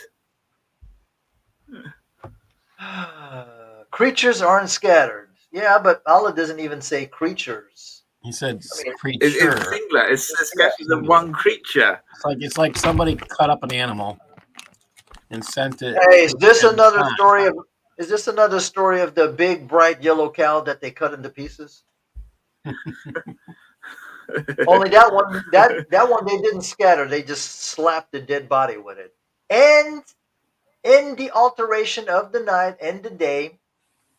Creatures aren't scattered. Yeah, but Allah doesn't even say creatures. He said creature. It's singular. It's scatters of one creature. It's like somebody cut up an animal and sent it. Hey, is this another story of? Is this another story of the big bright yellow cow that they cut into pieces? Only that one they didn't scatter. They just slapped the dead body with it. And in the alteration of the night and the day,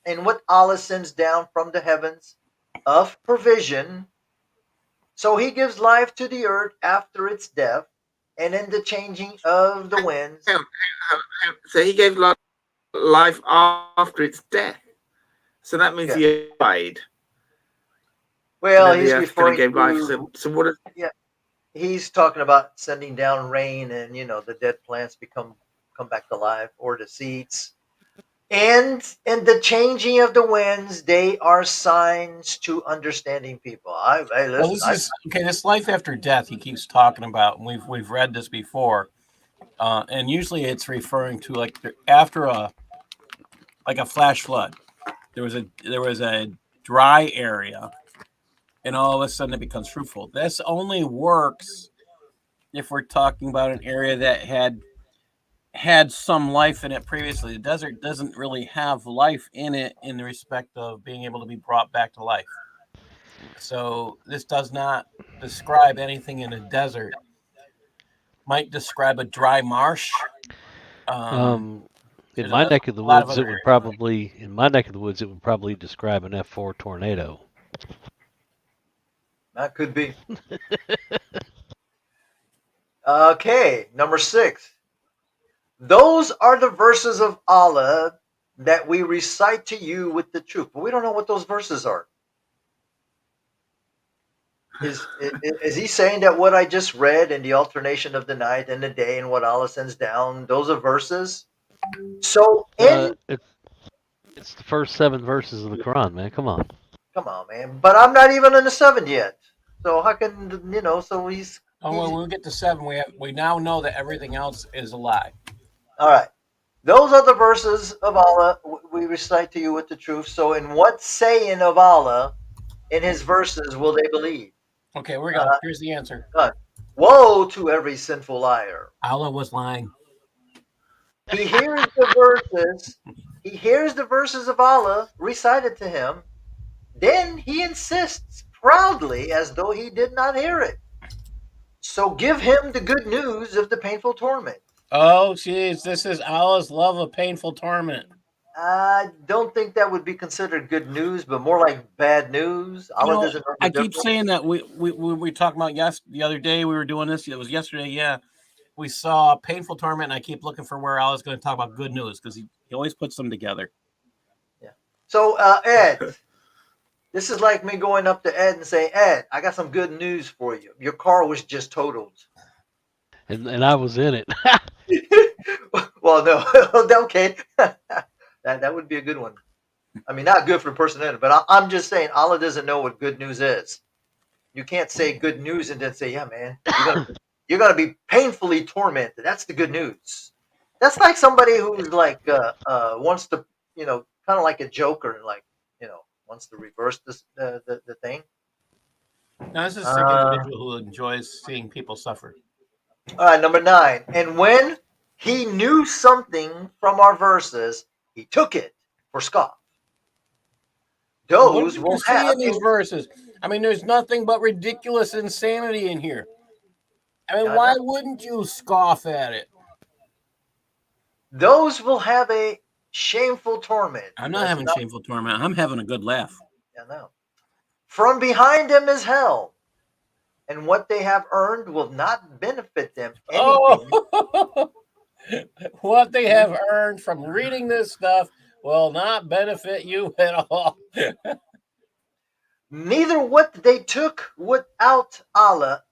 and what Allah sends down from the heavens of provision, so he gives life to the earth after its death, and in the changing of the winds. So he gave life after its death. So that means he died. Well, he's referring to life. So what is? Yeah, he's talking about sending down rain, and the dead plants come back to life, or the seeds. And in the changing of the winds, they are signs to understanding people. This life after death he keeps talking about, and we've read this before, and usually it's referring to like after a flash flood. There was a dry area, and all of a sudden it becomes fruitful. This only works if we're talking about an area that had some life in it previously. The desert doesn't really have life in it in the respect of being able to be brought back to life. So this does not describe anything in a desert. Might describe a dry marsh. In my neck of the woods, it would probably describe an F4 tornado. That could be. Okay, number 6. Those are the verses of Allah that we recite to you with the truth. But we don't know what those verses are. Is he saying that what I just read in the alternation of the night and the day and what Allah sends down, those are verses? So it's the first 7 verses of the Quran, man. Come on, man. But I'm not even in the 7 yet. So how can So he's. Oh, when we get to 7, we now know that everything else is a lie. All right. Those are the verses of Allah we recite to you with the truth. So in what saying of Allah in his verses will they believe? Okay, we're going. Here's the answer. Woe to every sinful liar. Allah was lying. He hears the verses. He hears the verses of Allah recited to him. Then he insists proudly as though he did not hear it. So give him the good news of the painful torment. Oh, geez, this is Allah's love of painful torment. I don't think that would be considered good news, but more like bad news. Allah doesn't I keep saying that we talked about the other day. We were doing this. It was yesterday, yeah, we saw painful torment, and I keep looking for where I was going to talk about good news because he always puts them together. Yeah. So, Ed, this is like me going up to Ed and saying, Ed, I got some good news for you. Your car was just totaled. And I was in it. Well, no, okay. that would be a good one. I mean, not good for the person in it, but I'm just saying, Allah doesn't know what good news is. You can't say good news and then say, yeah, man, you're gonna be painfully tormented. That's the good news. That's like somebody who's like wants to, kind of like a joker and like, wants to reverse this the thing. Now, this is a sick individual who enjoys seeing people suffer. All right, number 9. And when he knew something from our verses, he took it for scoff. What Those did you will see have in these verses? I mean, there's nothing but ridiculous insanity in here. I mean, why wouldn't you scoff at it? Those will have a shameful torment. I'm not having shameful torment. I'm having a good laugh. Yeah, no. From behind them is hell, and what they have earned will not benefit them anything. Oh, what they have earned from reading this stuff will not benefit you at all. Neither what they took without Allah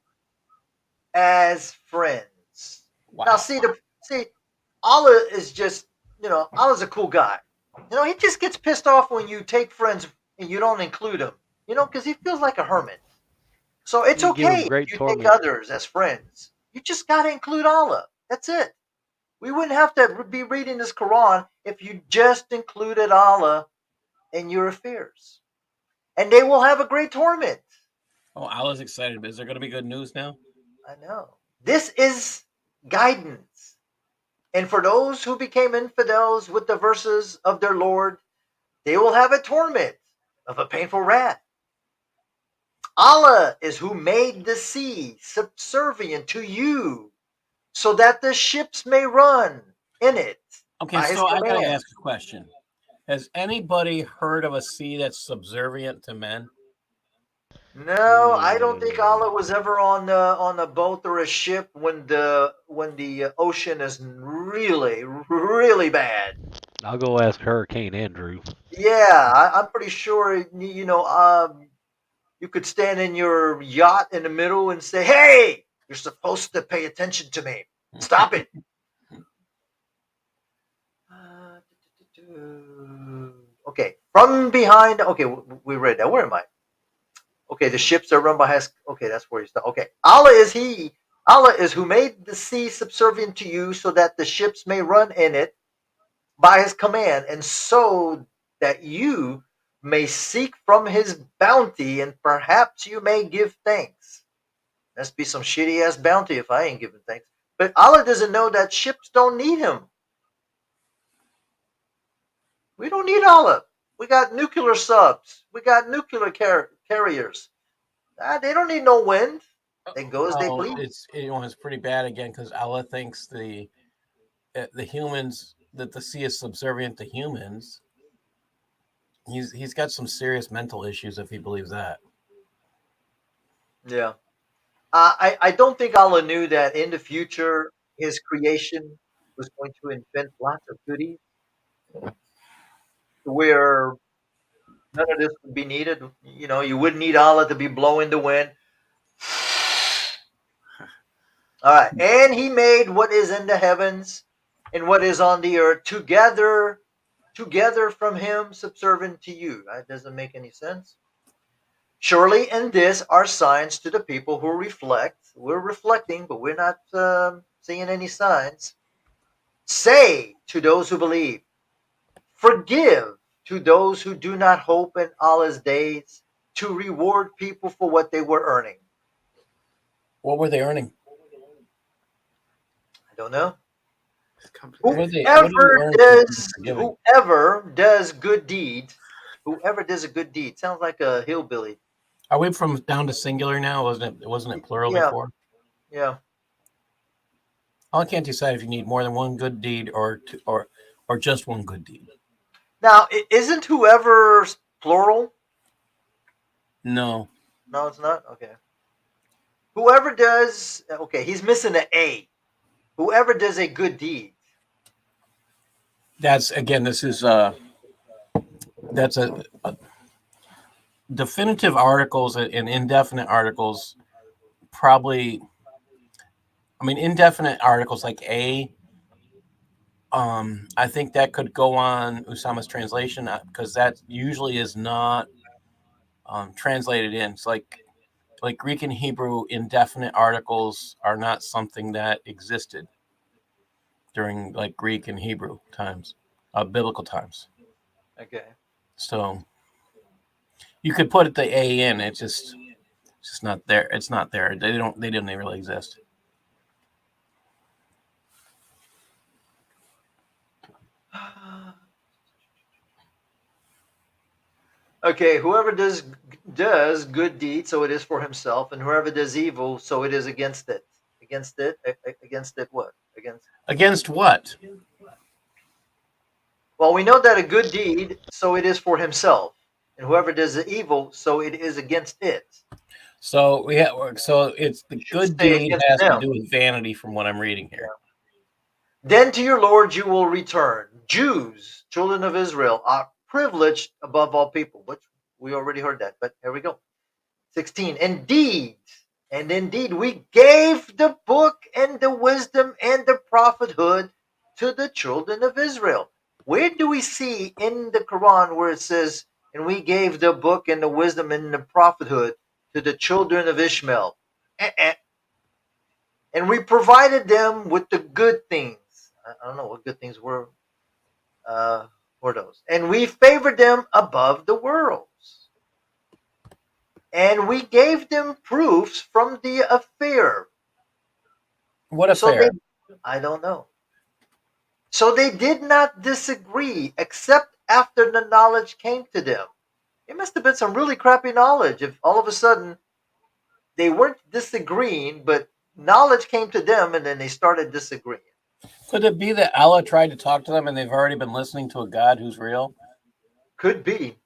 as friends. Wow. Now, see, Allah is just, Allah's a cool guy. He just gets pissed off when you take friends and you don't include him, because he feels like a hermit. So it's okay if you take others as friends. You just got to include Allah. That's it. We wouldn't have to be reading this Quran if you just included Allah in your affairs. And they will have a great torment. Oh, Allah's excited, but is there going to be good news now? I know. This is guidance. And for those who became infidels with the verses of their Lord, they will have a torment of a painful wrath. Allah is who made the sea subservient to you so that the ships may run in it. Okay, so I got to ask a question. Has anybody heard of a sea that's subservient to men? No, I don't think Allah was ever on a boat or a ship when the ocean is really, really bad. I'll go ask Hurricane Andrew. Yeah, I'm pretty sure. You could stand in your yacht in the middle and say, "Hey, you're supposed to pay attention to me. Stop it." Okay, from behind. Okay, we read that. Where am I? Okay, the ships are run by his. Okay, that's where you start. Okay, Allah is who made the sea subservient to you so that the ships may run in it by his command, and so that you may seek from his bounty, and perhaps you may give thanks. Must be some shitty ass bounty if I ain't giving thanks. But Allah doesn't know that ships don't need him. We don't need Allah. We got nuclear subs. We got nuclear carriers. They don't need no wind. They go as they please. It's pretty bad again because Allah thinks the humans, that the sea is subservient to humans. He's got some serious mental issues if he believes that. Yeah. I don't think Allah knew that in the future his creation was going to invent lots of goodies where none of this would be needed. You wouldn't need Allah to be blowing the wind. All right. And he made what is in the heavens and what is on the earth together from him, subservient to you. That doesn't make any sense. Surely in this are signs to the people who reflect. We're reflecting, but we're not seeing any signs. Say to those who believe, forgive to those who do not hope in Allah's days, to reward people for what they were earning. What were they earning? I don't know. Whoever does good deed, whoever does a good deed, sounds like a hillbilly. Are we from down to singular now? Wasn't it plural before? Yeah. I can't decide if you need more than one good deed or just one good deed. Now, isn't whoever plural? No. No, it's not? Okay. Whoever does, okay, he's missing an A. whoever does a good deed. That's again. This is that's a definitive articles and indefinite articles. Probably, I mean, indefinite articles like a. I think that could go on Usama's translation because that usually is not translated in. It's like Greek and Hebrew indefinite articles are not something that existed during like Greek and Hebrew times, biblical times. Okay. So you could put the a in. It's just not there. It's not there. They didn't really exist. Okay, whoever does good deeds, so it is for himself, and whoever does evil, so it is against it. Against it. Against it. What? Against what? Well, we know that a good deed, so it is for himself, and whoever does the evil, so it is against it. So it's the good deed has to do with vanity, from what I'm reading here. Then to your Lord you will return. Jews, children of Israel, are privileged above all people, which we already heard that, but here we go. 16. Indeed, we gave the book and the wisdom and the prophethood to the children of Israel. Where do we see in the Quran where it says, and we gave the book and the wisdom and the prophethood to the children of Ishmael? And we provided them with the good things. I don't know what good things were those. And we favored them above the worlds. And we gave them proofs from the affair. What affair? I don't know. So they did not disagree except after the knowledge came to them. It must have been some really crappy knowledge if all of a sudden they weren't disagreeing, but knowledge came to them and then they started disagreeing. Could it be that Allah tried to talk to them and they've already been listening to a God who's real? Could be.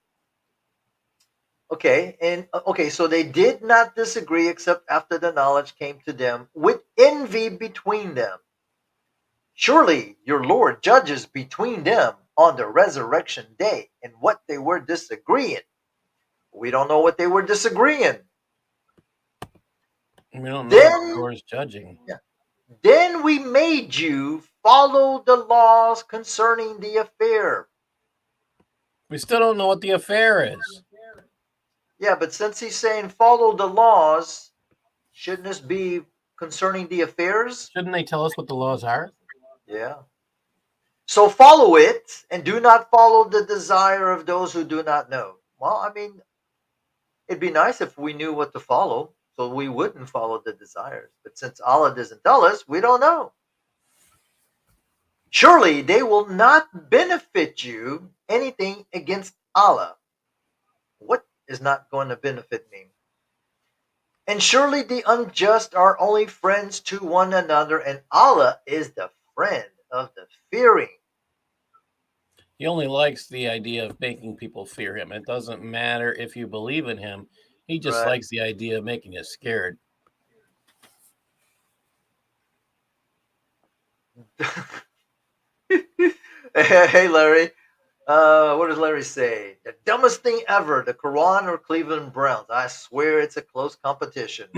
Okay, so they did not disagree except after the knowledge came to them with envy between them. Surely your Lord judges between them on the resurrection day and what they were disagreeing. We don't know what they were disagreeing. We don't know what the Lord is judging. Yeah. Then we made you follow the laws concerning the affair. We still don't know what the affair is. Yeah, but since he's saying follow the laws, shouldn't this be concerning the affairs? Shouldn't they tell us what the laws are? Yeah. So follow it and do not follow the desire of those who do not know. Well, I mean, it'd be nice if we knew what to follow so we wouldn't follow the desires. But since Allah doesn't tell us, we don't know. Surely they will not benefit you anything against Allah. What is not going to benefit me? And surely the unjust are only friends to one another, and Allah is the friend of the fearing. He only likes the idea of making people fear him. It doesn't matter if you believe in him. He just likes the idea of making you scared. Hey, Larry. What does Larry say? The dumbest thing ever, the Quran or Cleveland Browns? I swear it's a close competition.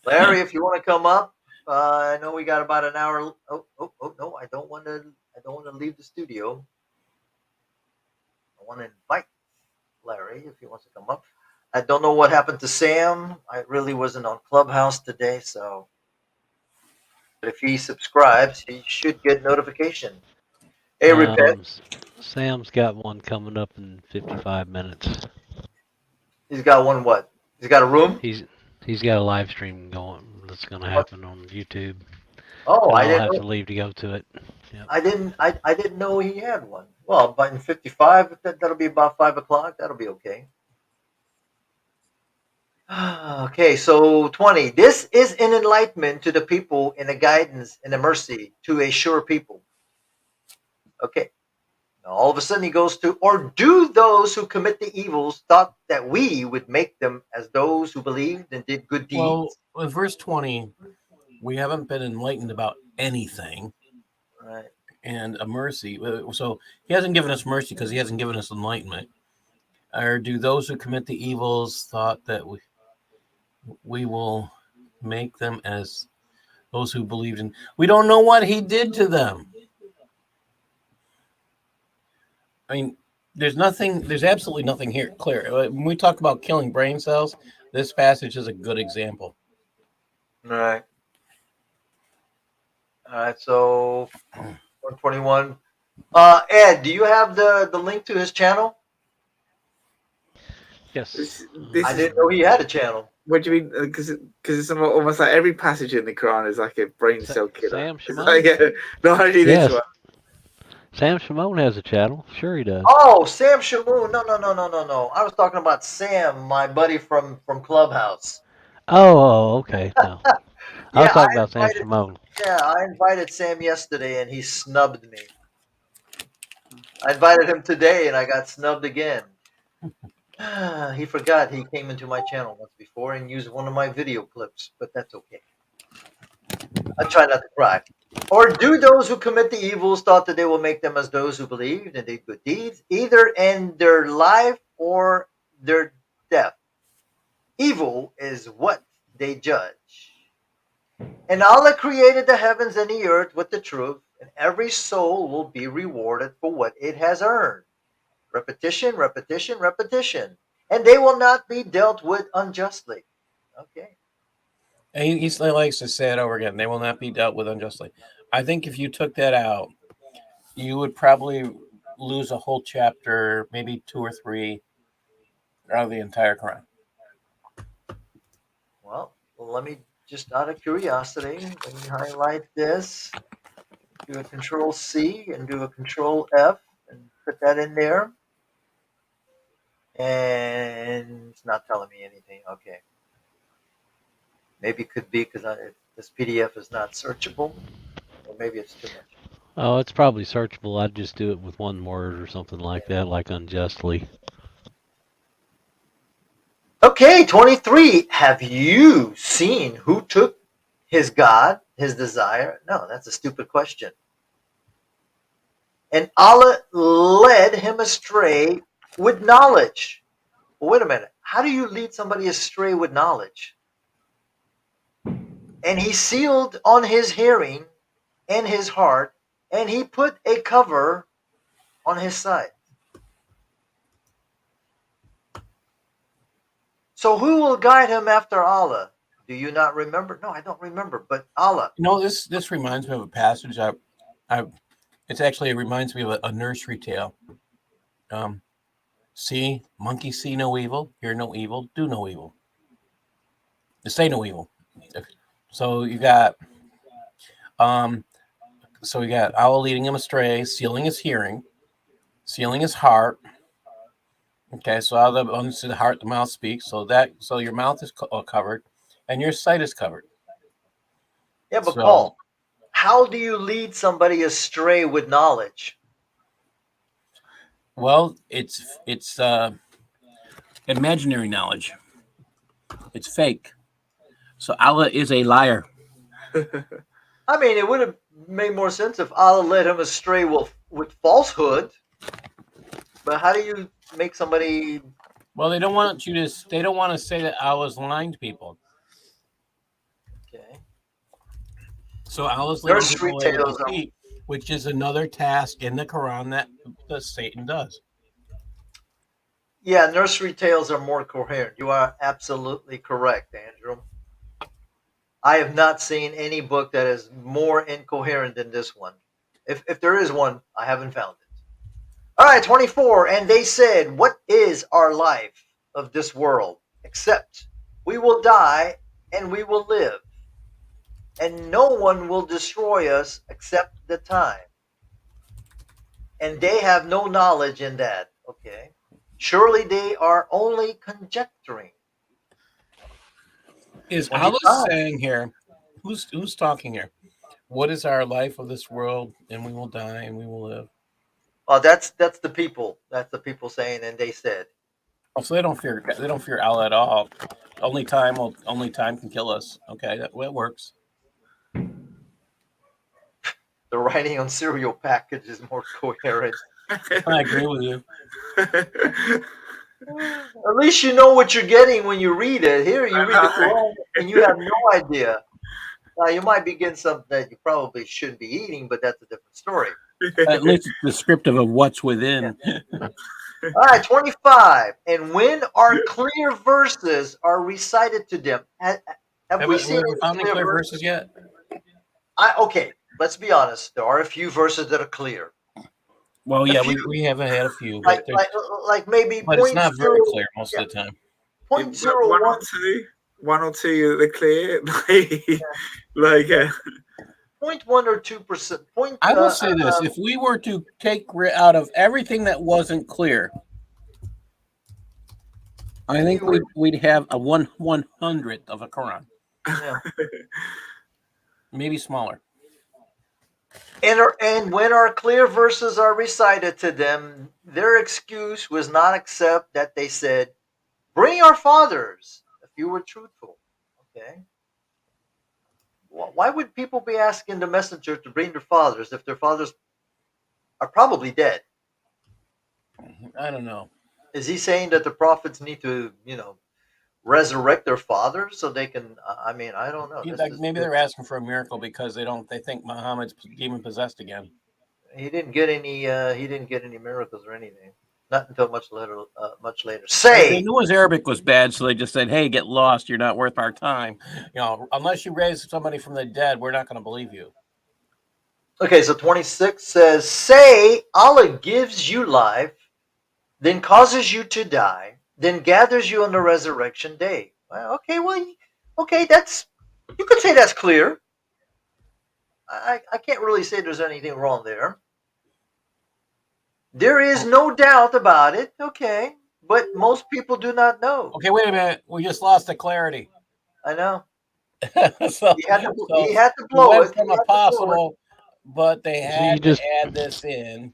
Larry, if you want to come up, I know we got about an hour. Oh, no, I don't want to leave the studio. I want to invite Larry if he wants to come up. I don't know what happened to Sam. I really wasn't on Clubhouse today, so. But if he subscribes, he should get notification. Hey, repent. Sam's got one coming up in 55 minutes. He's got one what? He's got a room? He's got a live stream going that's going to happen on YouTube. Oh, I didn't have to leave to go to it. Yep. I didn't know he had one. Well, but in 55, that'll be about 5 o'clock. That'll be okay. Okay, so 20. This is an enlightenment to the people and a guidance and a mercy to a sure people. Okay. Now all of a sudden he goes to, or do those who commit the evils thought that we would make them as those who believed and did good deeds? Well, with verse 20, we haven't been enlightened about anything, Right. and a mercy. So he hasn't given us mercy because he hasn't given us enlightenment. Or do those who commit the evils thought that we will make them as those who believed in? We don't know what he did to them. I mean, there's absolutely nothing here clear. When we talk about killing brain cells, this passage is a good example. Right. All right. So 121. Ed, do you have the link to his channel? Yes. This I is, didn't know he had a channel. what do you mean? Because it's almost like every passage in the Quran is like a brain cell killer. Sam It's Shimon? like, not only this Yes. one. Sam Shimon has a channel. Sure he does. Oh, Sam Shamoon. No. I was talking about Sam, my buddy from Clubhouse. Oh, okay. No. I was Yeah, talking about Sam Shimon. I invited Sam yesterday and he snubbed me. I invited him today and I got snubbed again. He forgot he came into my channel once before and used one of my video clips, but that's okay. I try not to cry. Or do those who commit the evils thought that they will make them as those who believed and did good deeds, either in their life or their death? Evil is what they judge. And Allah created the heavens and the earth with the truth, and every soul will be rewarded for what it has earned. Repetition, repetition, repetition. And they will not be dealt with unjustly. Okay. And he likes to say it over again. They will not be dealt with unjustly. I think if you took that out, you would probably lose a whole chapter, maybe 2 or 3, out of the entire Quran. Well, let me just out of curiosity, let me highlight this, do a control C and do a control F and put that in there. And it's not telling me anything. Okay. Maybe it could be because this PDF is not searchable, or maybe it's too much. Oh, it's probably searchable. I'd just do it with one word or something like that, like unjustly. Okay, 23. Have you seen who took his God, his desire? No, that's a stupid question. And Allah led him astray with knowledge. Well, wait a minute. How do you lead somebody astray with knowledge? And he sealed on his hearing and his heart, and he put a cover on his side. So who will guide him after Allah? Do you not remember? No, I don't remember, but Allah. This reminds me of a passage. It reminds me of a nursery tale. See, monkey see no evil, hear no evil, do no evil. Say no evil. So you got Allah leading him astray, sealing his hearing, sealing his heart. Okay, so out of the heart, the mouth speaks. So your mouth is covered, and your sight is covered. Yeah, but Paul, how do you lead somebody astray with knowledge? Well, it's imaginary knowledge. It's fake. So Allah is a liar. I mean, it would have made more sense if Allah led him astray with falsehood. But how do you make somebody? Well, they don't want to say that Allah's lying to people. Okay. So Allah's leading Nursery people away with tales are. deceit, which is another task in the Quran that Satan does. Yeah, nursery tales are more coherent. You are absolutely correct, Andrew. I have not seen any book that is more incoherent than this one. If there is one, I haven't found it. All right, 24. And they said, what is our life of this world? Except we will die and we will live. And no one will destroy us except the time. And they have no knowledge in that. Okay. Surely they are only conjecturing. Is 25. Allah saying here, who's talking here? What is our life of this world? And we will die and we will live. Oh, that's the people. That's the people saying, and they said. Oh, so they don't fear Allah at all. Only time can kill us. Okay, that works. the writing on cereal package is more coherent. I agree with you. At least you know what you're getting when you read it. Here, you read the Quran and you have no idea. Now, you might be getting something that you probably shouldn't be eating, but that's a different story. At least it's descriptive of what's within. All right, 25. And when our clear verses are recited to them, have we seen any found any clear verses yet? Okay, let's be honest. There are a few verses that are clear. Well, yeah, we haven't had a few, Like maybe but it's not very clear most of the time. 0.01. One or two that are clear, like 0.1 or 2%. I will say this: if we were to take out of everything that wasn't clear, I think we'd have a 1/100th of a Quran. Yeah. Maybe smaller. And when our clear verses are recited to them, their excuse was not accept that they said, "Bring our fathers if you were truthful." Okay. Why would people be asking the messenger to bring their fathers if their fathers are probably dead? I don't know. Is he saying that the prophets need to, resurrect their fathers so they can? I don't know. Maybe they're asking for a miracle because they think Muhammad's demon possessed again. He didn't get any. He didn't get any miracles or anything. Not until much later. They knew his Arabic was bad, so they just said, "Hey, get lost. You're not worth our time. Unless you raise somebody from the dead, we're not going to believe you." Okay, so 26 says, "Say Allah gives you life, then causes you to die, then gathers you on the resurrection day." Well, okay, that's, you could say that's clear. I can't really say there's anything wrong there. There is no doubt about it, okay, but most people do not know. Okay, wait a minute. We just lost the clarity. I know. So he had to blow it. From a possible, but they had to add this in.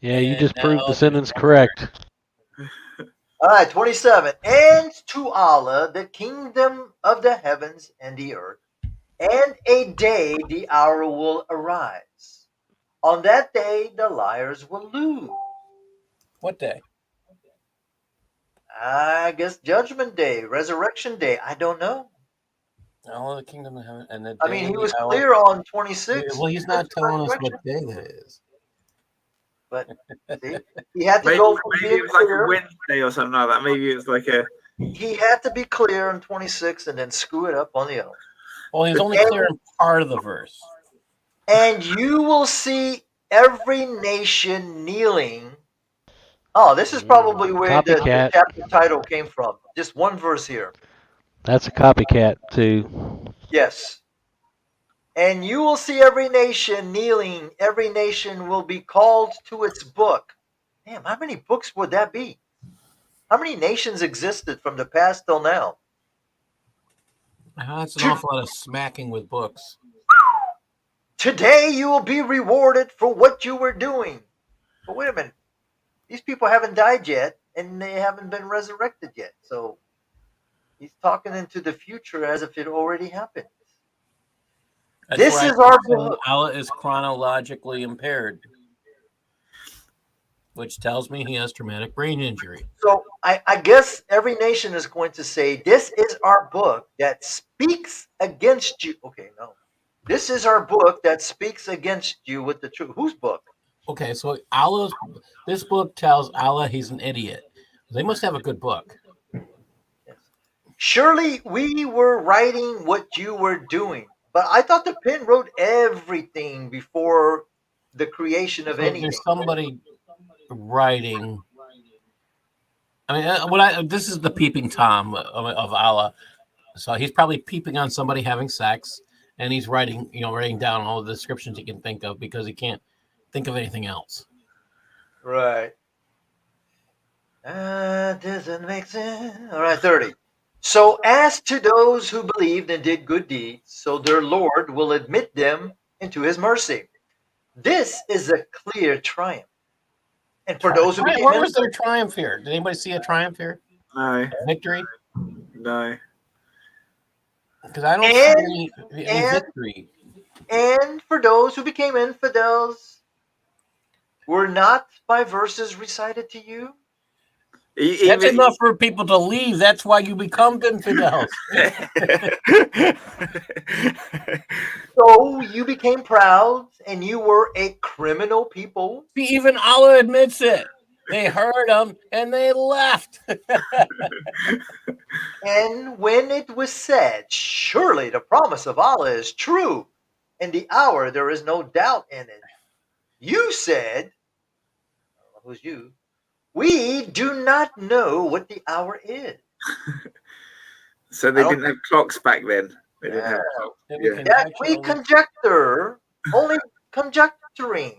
Yeah, you just proved the sentence correct. All right, 27. And to Allah the kingdom of the heavens and the earth, and a day the hour will arise. On that day the liars will lose. What day? I guess Judgment Day, Resurrection Day. I don't know. All the kingdom of heaven and the day. I mean, he was clear on 26. Well, he's not telling us what day that is. But see, he had to go from maybe it was like a Wednesday or something like that. Maybe it was like a. He had to be clear on 26 and then screw it up on the other. Well, he's only clear in part of the verse. And you will see every nation kneeling. Oh, this is probably where the chapter title came from. Just one verse here. That's a copycat, too. Yes. And you will see every nation kneeling. Every nation will be called to its book. Damn, how many books would that be? How many nations existed from the past till now? That's an awful lot of smacking with books. Today you will be rewarded for what you were doing. But wait a minute. These people haven't died yet, and they haven't been resurrected yet. So he's talking into the future as if it already happened. This is our book. Allah is chronologically impaired, which tells me he has traumatic brain injury. So I guess every nation is going to say, this is our book that speaks against you. Okay, no. This is our book that speaks against you with the truth. Whose book? Okay, so this book tells Allah he's an idiot. They must have a good book. Yes. Surely we were writing what you were doing. But I thought the pen wrote everything before the creation of anything. There's somebody writing. I mean, this is the peeping Tom of Allah. So he's probably peeping on somebody having sex, and he's writing down all the descriptions he can think of because he can't think of anything else. Right. Doesn't make sense. All right, 30. So as to those who believed and did good deeds, so their Lord will admit them into his mercy. This is a clear triumph. And for those who became where was their triumph here? Did anybody see a triumph here? No. Victory? No. Because I don't see any victory. And for those who became infidels, were not my verses recited to you? That's enough for people to leave. That's why you become infidels. So you became proud, and you were a criminal people. See, even Allah admits it. They heard him and they left. And when it was said, surely the promise of Allah is true, and the hour there is no doubt in it, you said, who's you? We do not know what the hour is. So they didn't have clocks back then. They didn't have clocks. Yeah. That we conjecture, only conjecturing,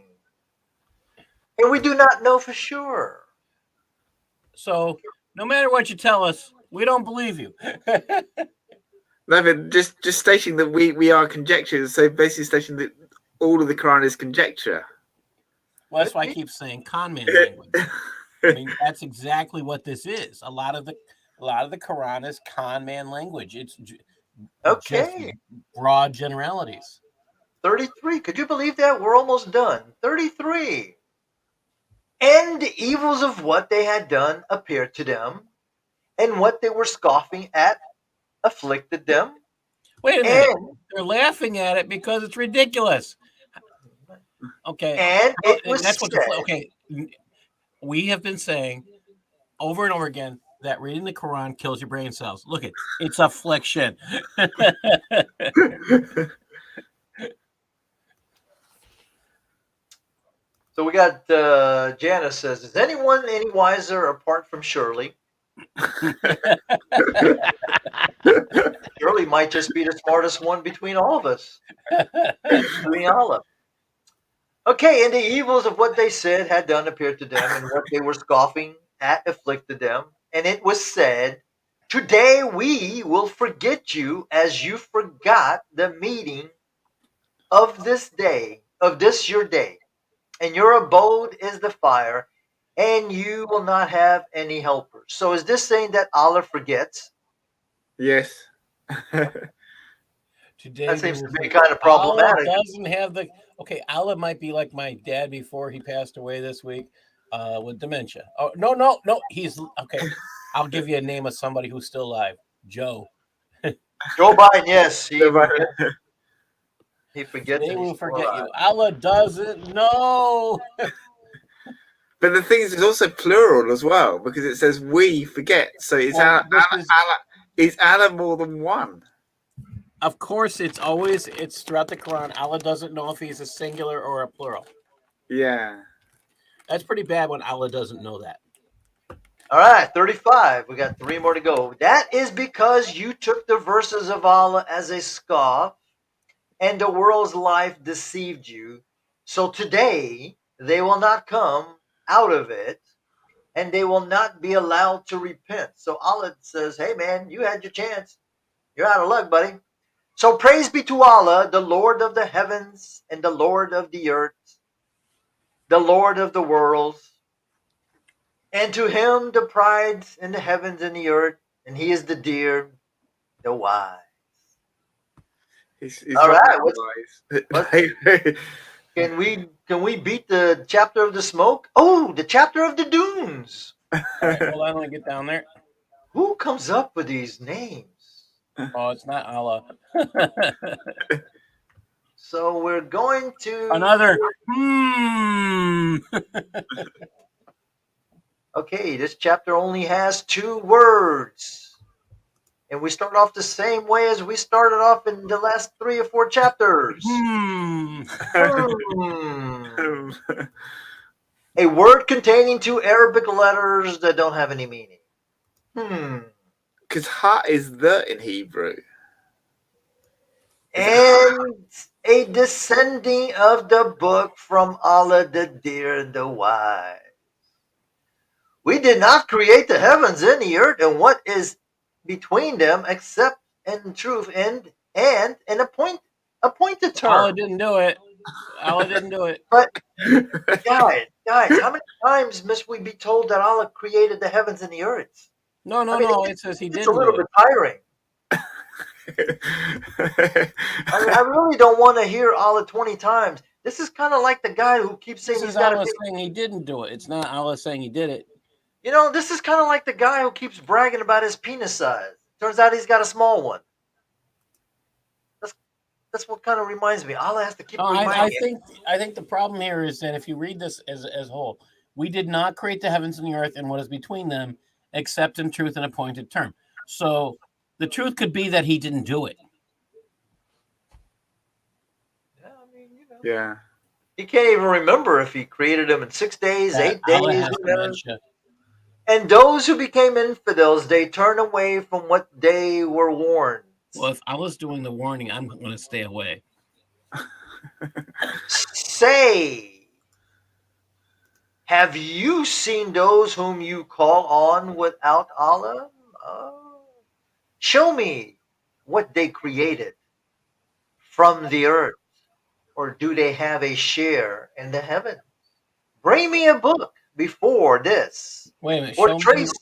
and we do not know for sure. So no matter what you tell us, we don't believe you. No, but just stating that we are conjectures. So basically stating that all of the Quran is conjecture. Well, that's why I keep saying con man language. I mean, that's exactly what this is. A lot of the Quran is con man language. It's Okay. just broad generalities. 33. Could you believe that? We're almost done. 33. And the evils of what they had done appeared to them, and what they were scoffing at afflicted them. Wait a minute. They're laughing at it because it's ridiculous. Okay. And it was that's what said, okay. We have been saying over and over again that reading the Quran kills your brain cells. Look, it's affliction. So we got Janice says, is anyone any wiser apart from Shirley? Shirley might just be the smartest one between all of us. Between Allah. Okay, and the evils of what they said had done appeared to them, and what they were scoffing at afflicted them. And it was said, today we will forget you as you forgot the meeting of this day, of this your day. And your abode is the fire, and you will not have any helpers. So is this saying that Allah forgets? Yes. Today that seems to be kind of problematic. Allah doesn't have the Allah might be like my dad before he passed away this week with dementia. Oh no, he's okay. I'll give you a name of somebody who's still alive. Joe. Joe Biden, yes. He forgets. They will forget you. Allah doesn't know. But the thing is, it's also plural as well, because it says we forget. So it's Allah. Is Allah more than one? Of course, it's throughout the Quran. Allah doesn't know if he's a singular or a plural. Yeah. That's pretty bad when Allah doesn't know that. All right, 35. We got 3 more to go. That is because you took the verses of Allah as a scoff, and the world's life deceived you. So today, they will not come out of it, and they will not be allowed to repent. So Allah says, hey man, you had your chance. You're out of luck, buddy. So praise be to Allah, the Lord of the heavens and the Lord of the earth, the Lord of the worlds. And to him the pride in the heavens and the earth, and he is the dear, the wise. He's all right, wise. Can we beat the chapter of the smoke? Oh, the chapter of the dunes. All right, hold on, let me get down there. Who comes up with these names? Oh, it's not Allah. So we're going to another. Okay, this chapter only has 2 words. And we start off the same way as we started off in the last 3 or 4 chapters. A word containing 2 Arabic letters that don't have any meaning. Because ha is the in Hebrew. And a descending of the book from Allah, the dear, the wise. We did not create the heavens and the earth and what is between them, except in truth and an appointed term. Allah didn't do it. Allah didn't do it. But guys, how many times must we be told that Allah created the heavens and the earth? No. It says he did. It's a little bit tiring. I really don't want to hear Allah 20 times. This is kind of like the guy who keeps saying This he's is got a Allah big. saying he didn't do it. It's not Allah saying he did it. You know, this is kind of like the guy who keeps bragging about his penis size. Turns out he's got a small one. That's what kind of reminds me. Allah has to keep reminding me. I think the problem here is that if you read this as a whole, we did not create the heavens and the earth and what is between them, except in truth and appointed term. So the truth could be that he didn't do it. Yeah, I mean, Yeah. He can't even remember if he created them in 6 days, That 8 Allah days, has whatever. dementia. And those who became infidels, they turn away from what they were warned. Well, if Allah's doing the warning, I'm going to stay away. Say, have you seen those whom you call on without Allah? Show me what they created from the earth, or do they have a share in the heavens? Bring me a book before this. Wait a minute. Or trace.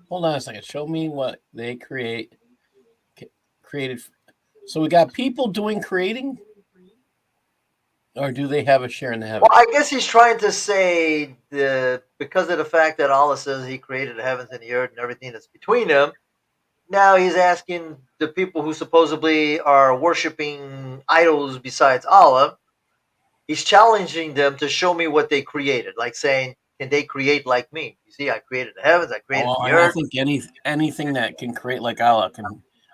Hold on a second. Show me what they created. So we got people doing creating? Or do they have a share in the heavens? Well, I guess he's trying to say because of the fact that Allah says he created the heavens and the earth and everything that's between them, now he's asking the people who supposedly are worshiping idols besides Allah, he's challenging them to show me what they created, like saying, can they create like me? You see, I created the heavens, I created the earth. I think anything that can create like Allah can.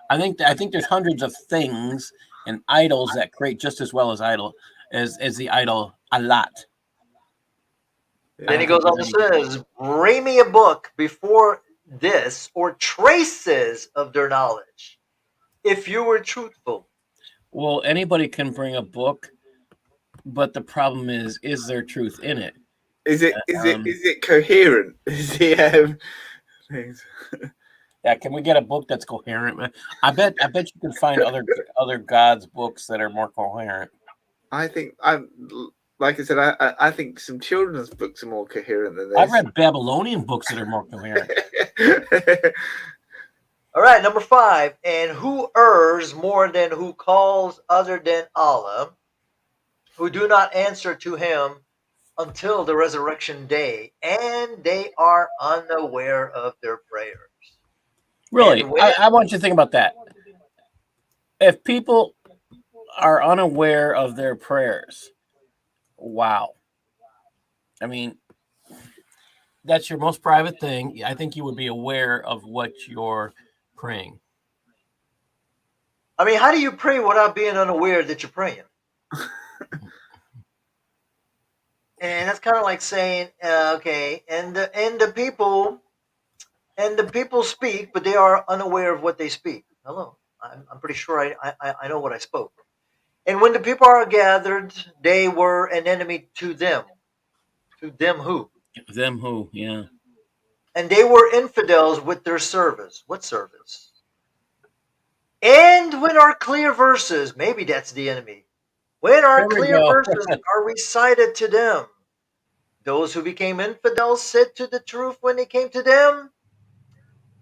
I think there's hundreds of things and idols that create just as well as the idol Allah. Then he goes on and says, bring me a book before this or traces of their knowledge, if you were truthful. Well, anybody can bring a book, but the problem is there truth in it? Is it coherent? Is it things? Yeah, can we get a book that's coherent? I bet you can find other gods' books that are more coherent. I think like I said, I think some children's books are more coherent than this. I've read Babylonian books that are more coherent. All right, number 5. And who errs more than who calls other than Allah, who do not answer to him until the resurrection day, and they are unaware of their prayers. Really, I want you to think about that. If people are unaware of their prayers, wow. I mean, that's your most private thing. I think you would be aware of what you're praying. I mean, how do you pray without being unaware that you're praying? And that's kind of like saying, okay, and the people speak, but they are unaware of what they speak. Hello, I'm pretty sure I know what I spoke. And when the people are gathered, they were an enemy to them. To them who? Them who, yeah. And they were infidels with their service. What service? And when our clear verses, maybe that's the enemy. When our clear verses are recited to them, those who became infidels said to the truth when they came to them,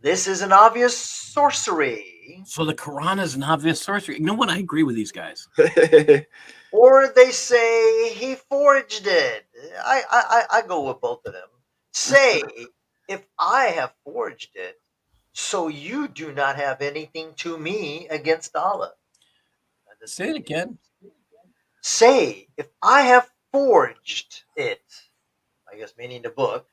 this is an obvious sorcery. So the Quran is an obvious sorcery. You know what? I agree with these guys. Or they say he forged it. I go with both of them. Say, if I have forged it, so you do not have anything to me against Allah. Say it again. Say, if I have forged it, I guess meaning the book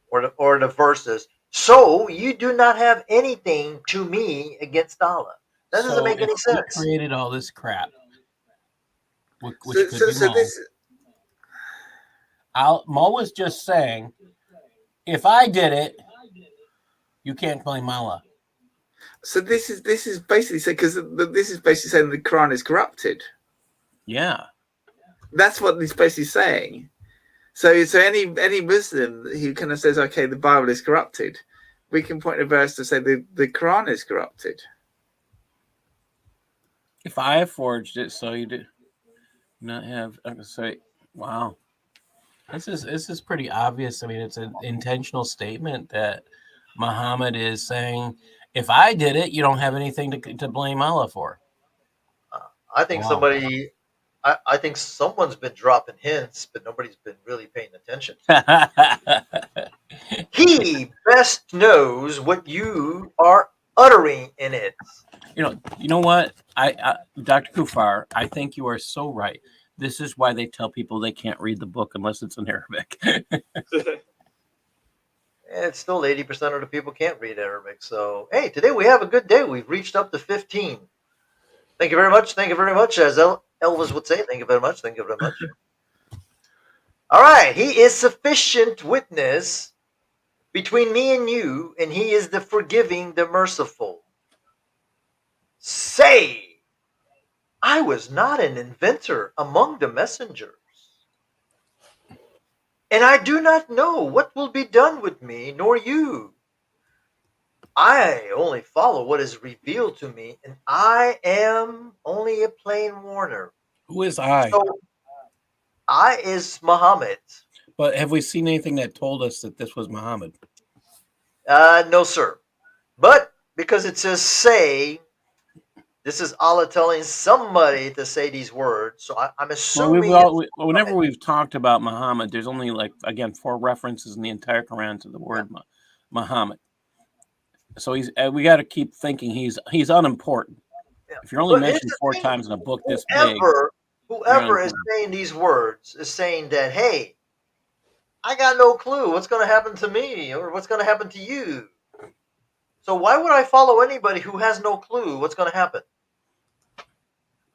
or the verses, so you do not have anything to me against Allah. That doesn't make any sense. We created all this crap. Which could be Mo. Mo was just saying, if I did it, you can't blame Allah. So this is basically saying, because this is basically saying the Quran is corrupted. Yeah, that's what he's basically saying. So any Muslim who kind of says, okay, the Bible is corrupted, we can point a verse to say the Quran is corrupted. If I have forged it, so you do not have. I can say, wow, this is pretty obvious. I mean, it's an intentional statement that Muhammad is saying, if I did it, you don't have anything to blame Allah for. I think somebody, I think someone's been dropping hints, but nobody's been really paying attention. He best knows what you are uttering in it. You know what? Dr. Kufar, I think you are so right. This is why they tell people they can't read the book unless it's in Arabic. It's still 80% of the people can't read Arabic. So, hey, today we have a good day. We've reached up to 15. Thank you very much. Thank you very much. As Elvis would say, thank you very much. Thank you very much. All right. He is sufficient witness between me and you, and he is the forgiving, the merciful. Say, I was not an inventor among the messengers, and I do not know what will be done with me, nor you. I only follow what is revealed to me, and I am only a plain warner. Who is I? So, I is Muhammad. But have we seen anything that told us that this was Muhammad? No, sir. But because it says say, this is Allah telling somebody to say these words. So I'm assuming. Whenever we've talked about Muhammad, there's only 4 references in the entire Quran to the word Muhammad. So we got to keep thinking he's unimportant. Yeah. If you're only mentioned 4 times in a book this big, whoever is saying these words is saying that, hey, I got no clue what's going to happen to me or what's going to happen to you. So why would I follow anybody who has no clue what's going to happen?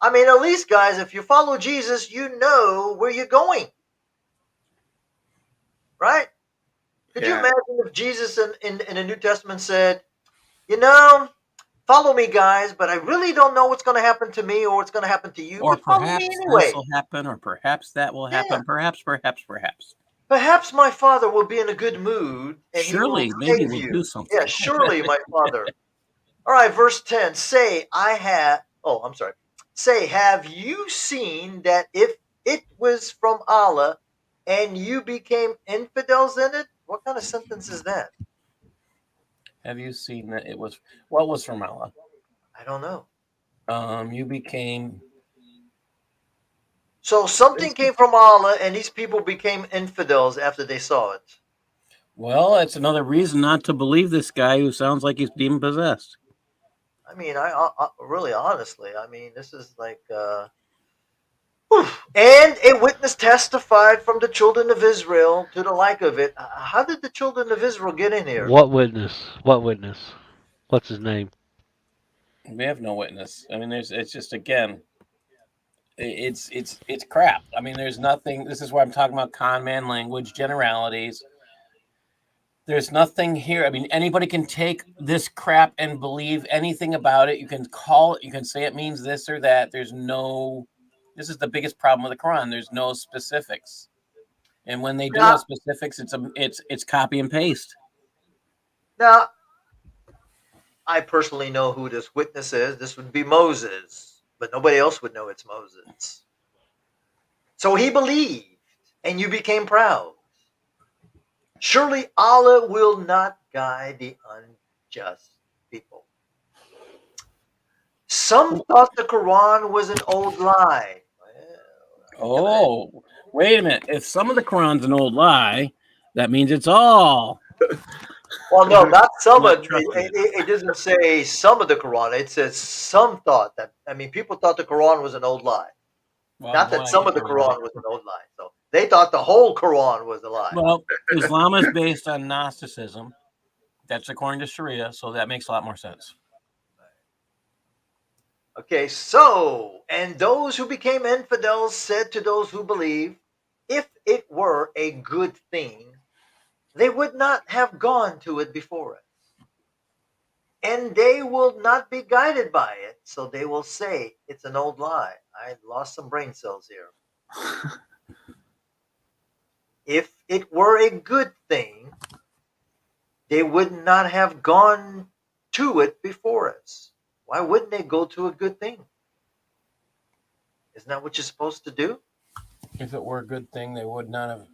I mean, at least, guys, if you follow Jesus, you know where you're going. Right? Could you imagine if Jesus in the New Testament said, follow me, guys, but I really don't know what's going to happen to me or what's going to happen to you. Or but follow me anyway. This will happen, or perhaps that will happen. Perhaps. Perhaps my father will be in a good mood and surely, he will maybe save we'll you. do something. Yeah, surely, my father. All right, verse 10. Say, Say, have you seen that if it was from Allah and you became infidels in it? What kind of sentence is that? Have you seen that it was, what was from Allah? I don't know. You became. So something came from Allah and these people became infidels after they saw it. Well, that's another reason not to believe this guy who sounds like he's demon possessed. I mean, I really honestly, I mean, this is like, and a witness testified from the children of Israel to the like of it. How did the children of Israel get in here? What witness? What witness? What's his name? We have no witness. I mean, it's just, again, it's crap. I mean, there's nothing. This is why I'm talking about con man language, generalities. There's nothing here. I mean, anybody can take this crap and believe anything about it. You can call it, you can say it means this or that. This is the biggest problem with the Quran. There's no specifics. And when they do have specifics, it's copy and paste. Now, I personally know who this witness is. This would be Moses, but nobody else would know it's Moses. So he believed, and you became proud. Surely Allah will not guide the unjust people. Some thought the Quran was an old lie. Oh, wait a minute. If some of the Quran's an old lie, that means it's all. Well, no, not some of it doesn't say some of the Quran. It says some thought that. I mean, people thought the Quran was an old lie. Well, not that some of the Quran was an old lie. So they thought the whole Quran was a lie. Well, Islam is based on Gnosticism. That's according to Sharia, so that makes a lot more sense. Okay, so, and those who became infidels said to those who believe, if it were a good thing, they would not have gone to it before it. And they will not be guided by it, so they will say, it's an old lie. I lost some brain cells here. If it were a good thing, they would not have gone to it before us. Why wouldn't they go to a good thing? Isn't that what you're supposed to do? If it were a good thing, they would not have.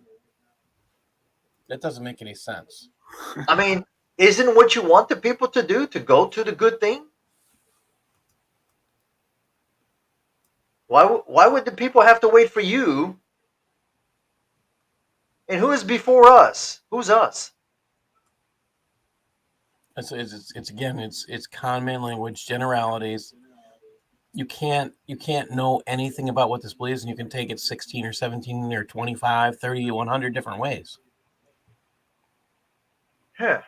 That doesn't make any sense. I mean, Isn't what you want the people to do to go to the good thing? Why would the people have to wait for you? And who is before us? Who's us? It's again, it's con man language, generalities. You can't know anything about what this believes, and you can take it 16 or 17 or 25, 30, 100 different ways. Huh.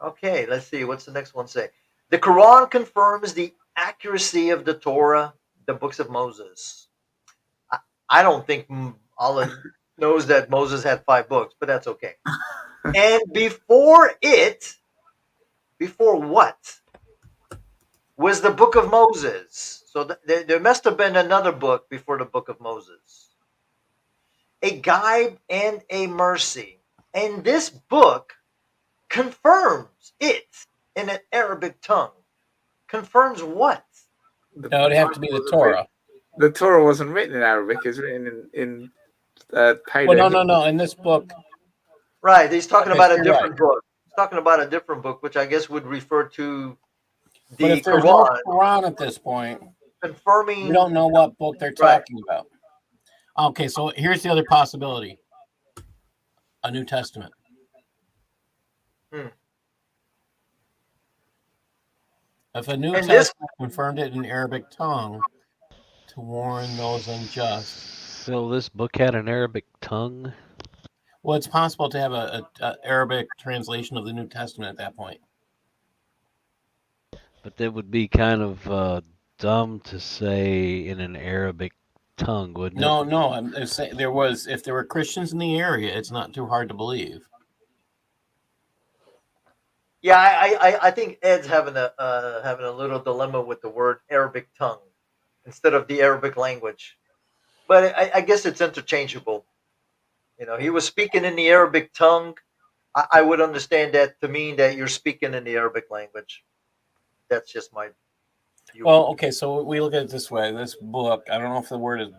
Okay, let's see. What's the next one say? The Quran confirms the accuracy of the Torah, the books of Moses. I don't think Allah knows that Moses had 5 books, but that's okay. And before what? Was the book of Moses. So there must have been another book before the book of Moses. A guide and a mercy. And this book confirms it in an Arabic tongue. Confirms what? No, it'd have to be the Torah. The Torah wasn't written in Arabic; it's written in Well, no. In this book, right? He's talking about a different right. book. He's talking about a different book, which I guess would refer to the but if there's Quran. no Quran at this point, confirming. we don't know what book they're talking about. Okay, so here's the other possibility: a New Testament. If a New Testament confirmed it in Arabic tongue to warn those unjust. So this book had an Arabic tongue? Well, it's possible to have a Arabic translation of the New Testament at that point. But that would be kind of dumb to say in an Arabic tongue, wouldn't it? No. I'm saying if there were Christians in the area, it's not too hard to believe. Yeah, I think Ed's having a little dilemma with the word Arabic tongue instead of the Arabic language, but I guess it's interchangeable. He was speaking in the Arabic tongue. I would understand that to mean that you're speaking in the Arabic language. That's just my view. Well, okay, so we look at it this way. This book, I don't know if the word is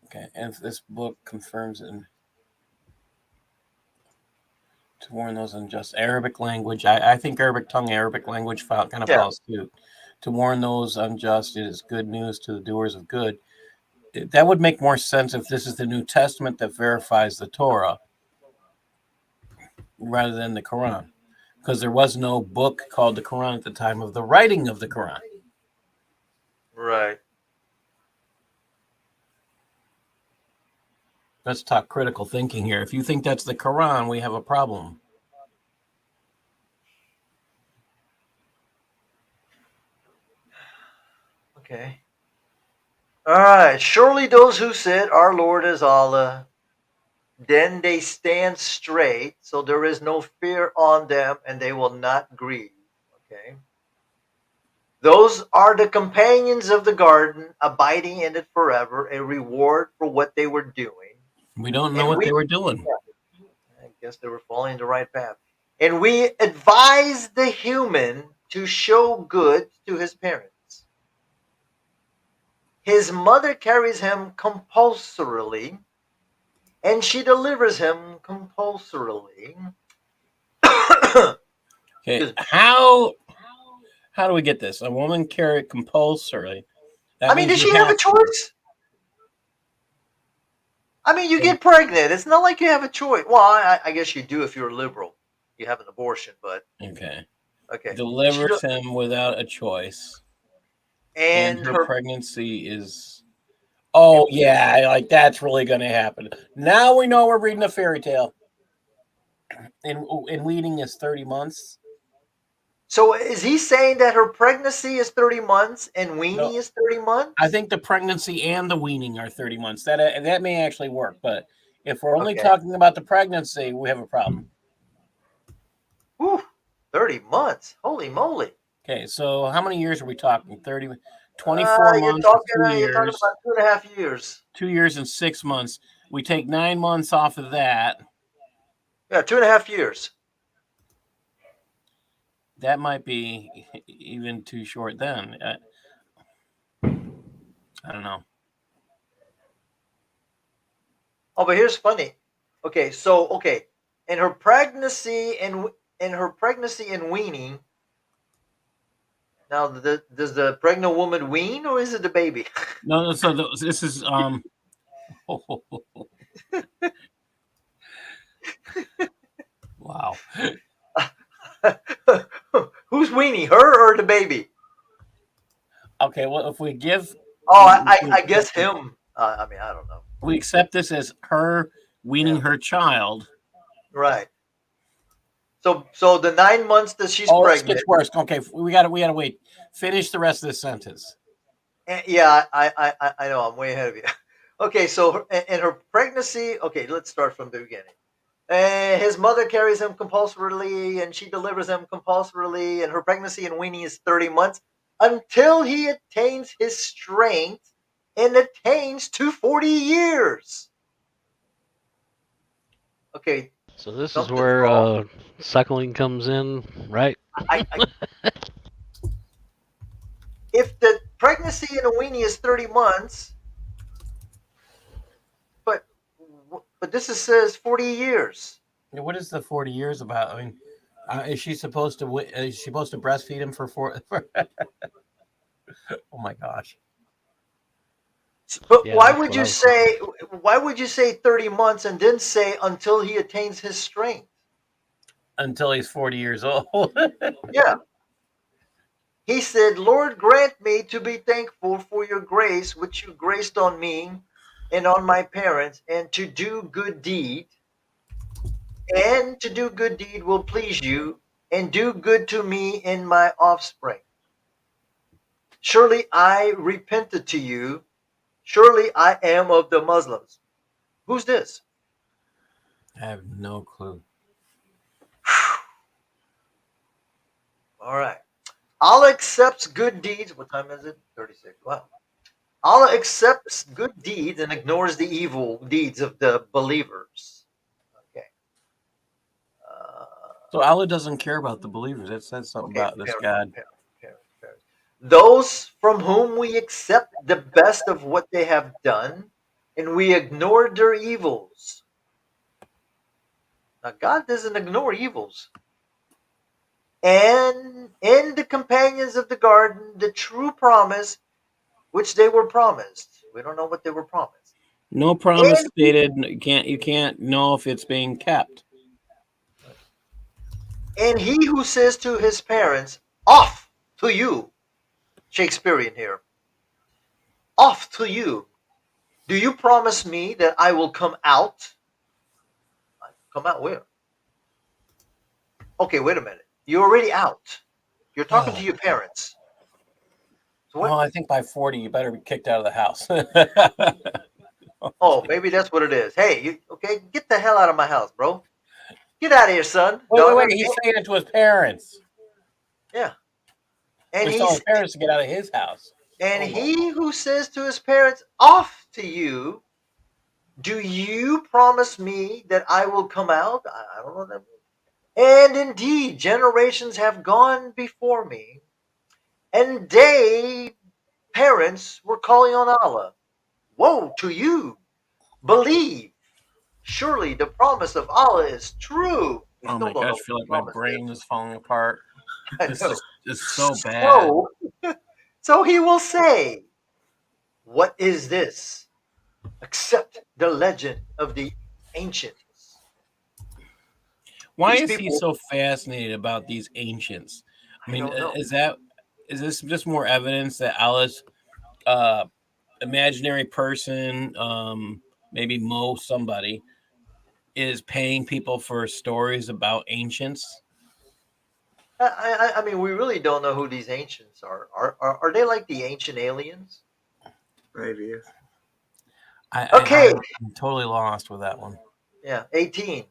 okay, and if this book confirms it to warn those unjust. Arabic language, I think Arabic tongue, Arabic language follows suit. To warn those unjust, it is good news to the doers of good. That would make more sense if this is the New Testament that verifies the Torah rather than the Quran, because there was no book called the Quran at the time of the writing of the Quran. Right. Let's talk critical thinking here. If you think that's the Quran, we have a problem. Okay. All right. Surely those who said, "Our Lord is Allah," then they stand straight, so there is no fear on them, and they will not grieve. Okay. Those are the companions of the garden, abiding in it forever, a reward for what they were doing. We don't know what they were doing. I guess they were following the right path. And we advise the human to show good to his parents. His mother carries him compulsorily, and she delivers him compulsorily. Okay, how do we get this? A woman carry compulsorily. Does she have a choice? You get pregnant. It's not like you have a choice. Well, I guess you do if you're liberal. You have an abortion, but okay. Delivers him without a choice, and her pregnancy is. Oh yeah, like that's really going to happen. Now we know we're reading a fairy tale. And weaning is 30 months. So is he saying that her pregnancy is 30 months and weaning is 30 months? I think the pregnancy and the weaning are 30 months. That may actually work, but if we're only talking about the pregnancy, we have a problem. Whew, 30 months. Holy moly. Okay, so how many years are we talking? 24 months. You're talking about 2.5 years. 2 years and 6 months. We take 9 months off of that. Yeah, 2.5 years. That might be even too short then. I don't know. Oh, but here's funny. Okay, and her pregnancy and in her pregnancy and weaning. Now, does the pregnant woman wean or is it the baby? No, so this is wow. Who's weaning, her or the baby? Okay, well, if we give, Oh, we I guess accept, him. I mean, I don't know. we accept this as her weaning Yeah. her child. Right. So the 9 months that she's Oh, this pregnant. gets worse. Okay, we gotta wait. Finish the rest of the sentence. Yeah, I know. I'm way ahead of you. Okay, so in her pregnancy. Okay, let's start from the beginning. His mother carries him compulsorily, and she delivers him compulsorily. And her pregnancy and weaning is 30 months until he attains his strength and attains to 40 years. Okay, So this is something's where wrong. suckling comes in, right? I If the pregnancy and a weaning is 30 months, but but this says 40 years. What is the 40 years about? I mean, is she supposed to? Is she supposed to breastfeed him for four? Oh my gosh! But Yeah, that's what I was thinking. why would you say 30 months and then say until he attains his strength? Until he's 40 years old. Yeah. He said, Lord, grant me to be thankful for your grace, which you graced on me and on my parents, and to do good deed. And to do good deed will please you, and do good to me and my offspring. Surely I repented to you. Surely I am of the Muslims. Who's this? I have no clue. All right. Allah accepts good deeds. What time is it? 36. Wow. Allah accepts good deeds and ignores the evil deeds of the believers. Okay. Uh, So Allah doesn't care about the believers. It says something okay. about this God. Parents. Those from whom we accept the best of what they have done and we ignore their evils. Now, God doesn't ignore evils. And in the companions of the garden, the true promise which they were promised. We don't know what they were promised. No promise And stated. You can't know if it's being kept. he who says to his parents, off to you, Shakespearean here, off to you. Do you promise me that I will come out? Come out where? Okay, wait a minute. You're already out. You're talking to your parents. So Well, what? I think by 40 you better be kicked out of the house. Oh, maybe that's what it is. Hey, you okay? Get the hell out of my house, bro. Get out of here, son, Wait. daughter. He's saying it to his parents. Yeah. And He's telling he's his parents to get out of his house. and Oh, well. he who says to his parents, off to you, do you promise me that I will come out? I don't know what that means. And indeed, generations have gone before me, and they, parents, were calling on Allah. Woe to you! Believe. Surely the promise of Allah is true. We Oh still my don't know gosh, I what feel the like my promise brain is. is falling apart. I This know. is so bad. So he will say, what is this? Except the legend of the ancients. Why These is he people, so fascinated about these ancients? I I mean, don't know. is this just more evidence that Allah's uh, imaginary person, maybe Mo somebody, is paying people for stories about ancients? I mean, we really don't know who these ancients are. Are they like the ancient aliens? Maybe yes. Okay, I'm totally lost with that one. yeah, 18.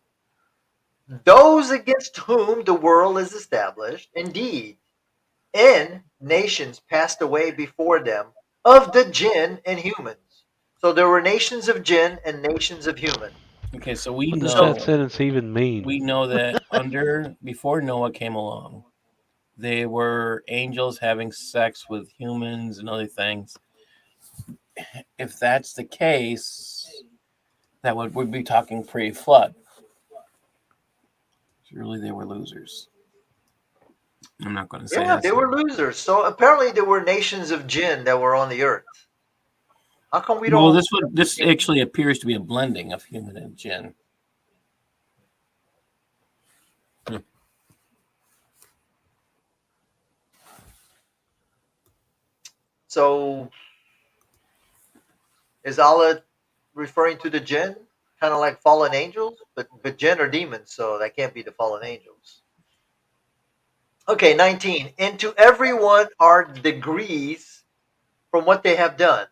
Those against whom the world is established, indeed, and nations passed away before them of the jinn and humans. So there were nations of jinn and nations of human. Okay, so What does So that sentence even mean? we know that before Noah came along, they were angels having sex with humans and other things. If that's the case, that would we'd be talking pre-flood. Surely they were losers. I'm not going to say Yeah, that. they were losers. So apparently there were nations of jinn that were on the earth. How come we Well, don't? this actually appears to be a blending of human and jinn. So is Allah referring to the jinn, kind of like fallen angels? But jinn are demons, so that can't be the fallen angels. Okay, 19. And to everyone are degrees from what they have done,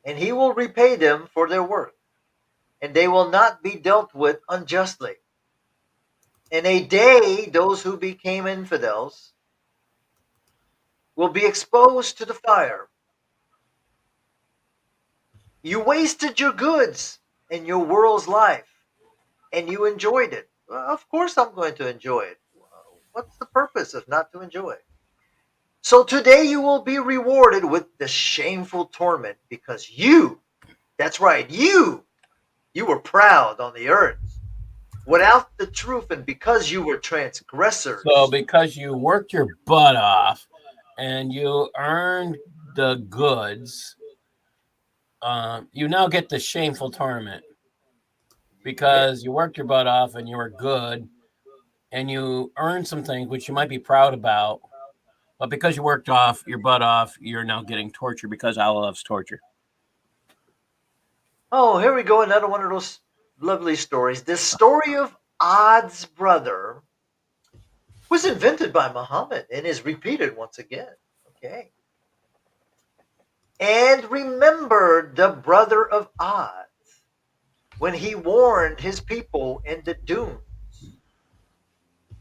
and he will repay them for their work, and they will not be dealt with unjustly. In a day, those who became infidels will be exposed to the fire. You wasted your goods and your world's life, and you enjoyed it. Well, of course, I'm going to enjoy it. What's the purpose of not to enjoy it? So today you will be rewarded with the shameful torment because that's right, you were proud on the earth without the truth, and because you were transgressors. So because you worked your butt off and you earned the goods, you now get the shameful torment because you worked your butt off and you were good and you earned some things which you might be proud about, but because you worked off your butt off, you're now getting tortured because Allah loves torture. Oh, here we go, another one of those lovely stories. This story of Ad's brother was invented by Muhammad and is repeated once again. Okay. And remember the brother of Ad when he warned his people in the dunes.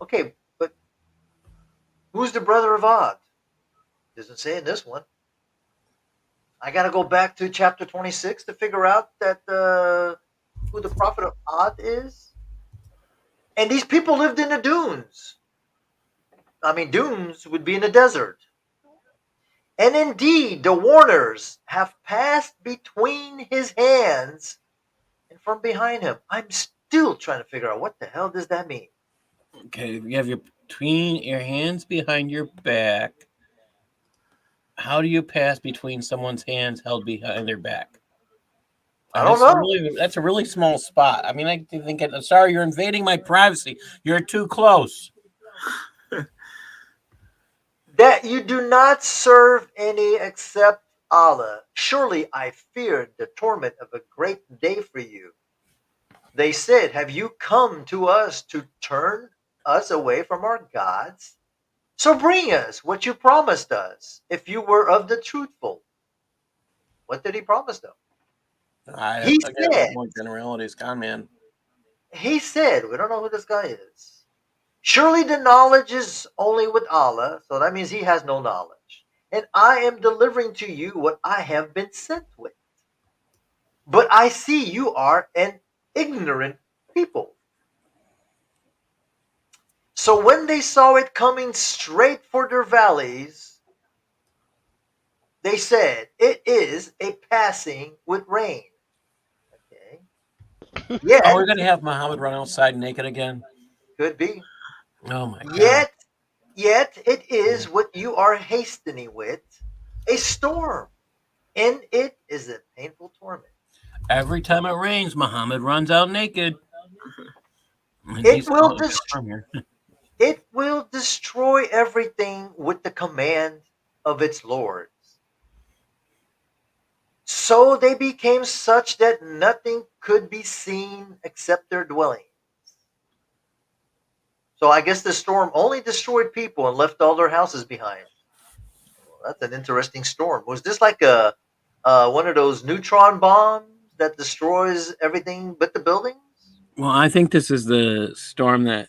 Okay, but who's the brother of Ad? Doesn't say in this one. I got to go back to chapter 26 to figure out that who the prophet of Ad is. And these people lived in the dunes. I mean, dunes would be in the desert. And indeed, the warners have passed between his hands and from behind him. I'm still trying to figure out what the hell does that mean. Okay, you have between your hands behind your back. How do you pass between someone's hands held behind their back? I don't know. That's a really small spot. I mean, I think, sorry, you're invading my privacy. You're too close. That you do not serve any except Allah. Surely I feared the torment of a great day for you. They said, have you come to us to turn us away from our gods? So bring us what you promised us, if you were of the truthful. What did he promise them? I He got said, more generalities, con man. we don't know who this guy is. Surely the knowledge is only with Allah, so that means he has no knowledge. And I am delivering to you what I have been sent with. But I see you are an ignorant people. So when they saw it coming straight for their valleys, they said, it is a passing with rain. Okay. Oh, Yet, we're gonna have Muhammad run outside naked again. could be. Oh my god! Yet it is what you are hastening with, a storm, and it is a painful torment. Every time it rains, Muhammad runs out naked. And It he's will a storm here. it will destroy everything with the command of its lords. So they became such that nothing could be seen except their dwelling. So I guess the storm only destroyed people and left all their houses behind. Well, that's an interesting storm. Was this like a one of those neutron bombs that destroys everything but the buildings? Well, I think this is the storm that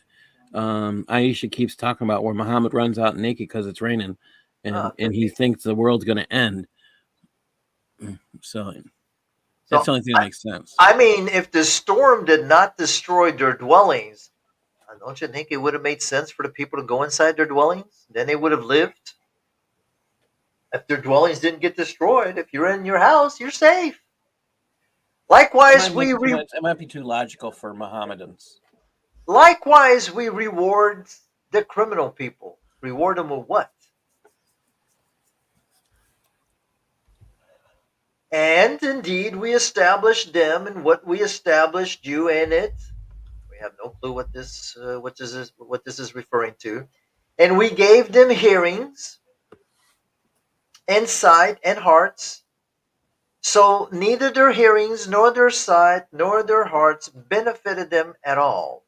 Aisha keeps talking about, where Muhammad runs out naked because it's raining, and he thinks the world's going to end. So that's the only thing that makes sense. I mean, if the storm did not destroy their dwellings, don't you think it would have made sense for the people to go inside their dwellings? Then they would have lived. If their dwellings didn't get destroyed, if you're in your house, you're safe. Likewise, it might be too logical for Mohammedans. Likewise, we reward the criminal people. Reward them with what? And indeed, we established them and what we established you in it. We have no clue what this is referring to. And we gave them hearings and sight and hearts. So neither their hearings nor their sight nor their hearts benefited them at all,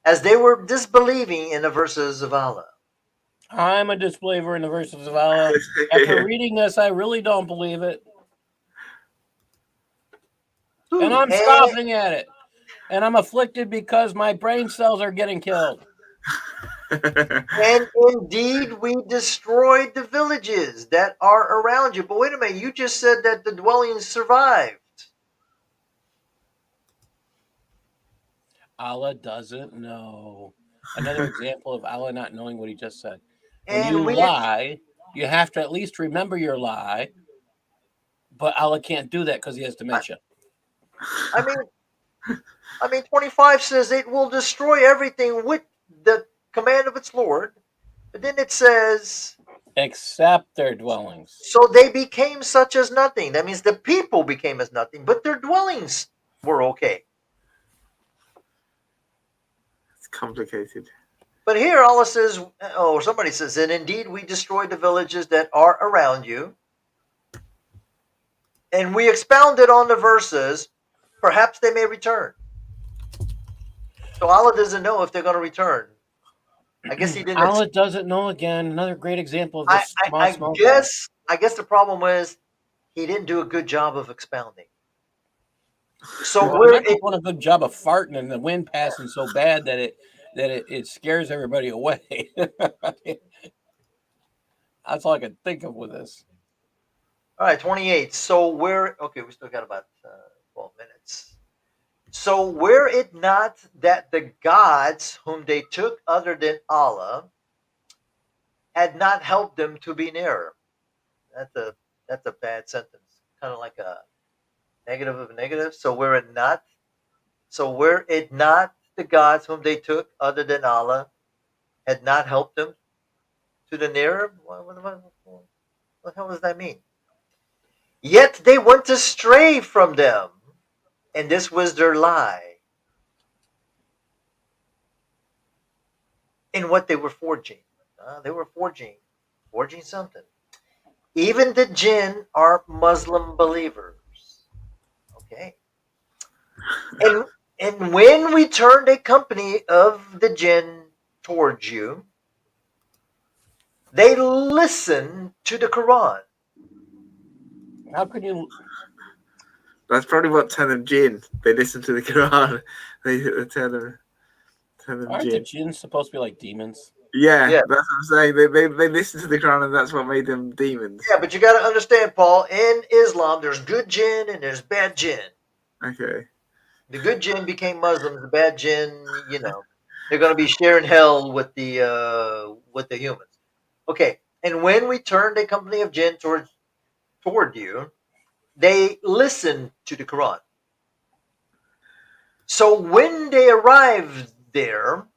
as they were disbelieving in the verses of Allah. I'm a disbeliever in the verses of Allah. After reading this, I really don't believe it. And I'm scoffing at it. And I'm afflicted because my brain cells are getting killed. And indeed, we destroyed the villages that are around you. But wait a minute, you just said that the dwellings survived. Allah doesn't know. Another example of Allah not knowing what he just said. When And you lie, you have to at least remember your lie. But Allah can't do that because he has dementia. I mean, 25 says it will destroy everything with the command of its Lord. But then it says, except their dwellings. So they became such as nothing. That means the people became as nothing, but their dwellings were okay. It's complicated. But here Allah says, or somebody says, and indeed we destroyed the villages that are around you. And we expounded on the verses, perhaps they may return. So Allah doesn't know if they're going to return. I guess he didn't. Allah doesn't know again. Another great example of this. I guess the problem was he didn't do a good job of expounding. So we're doing a good job of farting and the wind passing so bad that it scares everybody away. That's all I could think of with this. All right, 28. So we still got about 12 minutes. So were it not that the gods whom they took other than Allah had not helped them to be nearer? That's a bad sentence. Kind of like a negative of a negative. So were it not the gods whom they took other than Allah had not helped them to the nearer? What the hell does that mean? Yet they went astray from them, and this was their lie in what they were forging. They were forging something. Even the jinn are Muslim believers. Okay. And when we turned a company of the jinn towards you, they listened to the Quran. How could you? That's probably what turned them jinn. They listen to the Quran. They turn them Aren't jinn. the jinns supposed to be like demons? Yeah, that's what I'm saying. They listen to the Quran, and that's what made them demons. Yeah, but you got to understand, Paul. In Islam, there's good jinn and there's bad jinn. Okay. The good jinn became Muslims. The bad jinn, they're going to be sharing hell with the humans. Okay, and when we turned a company of jinn toward you, they listened to the Quran. So when they arrived there,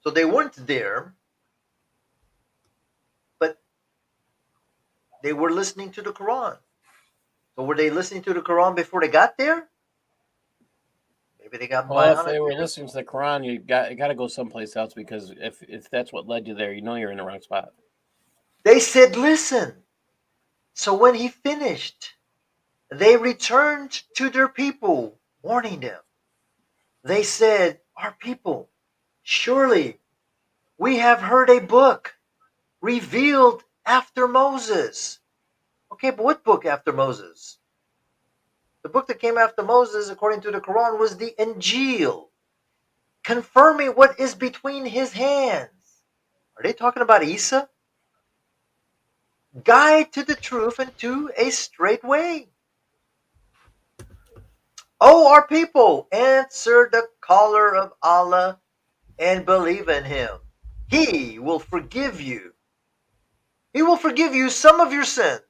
so they weren't there, but they were listening to the Quran. So were they listening to the Quran before they got there? Maybe they got. Well, if they were listening to the Quran, you got to go someplace else, because if that's what led you there, you're in the wrong spot. They said, "Listen." So when he finished, they returned to their people, warning them. They said, "Our people, surely we have heard a book revealed after Moses." Okay, but what book after Moses? The book that came after Moses, according to the Quran, was the Injil, confirming what is between his hands. Are they talking about Isa? Guide to the truth and to a straight way. O our people, answer the caller of Allah and believe in him. He will forgive you. He will forgive you some of your sins.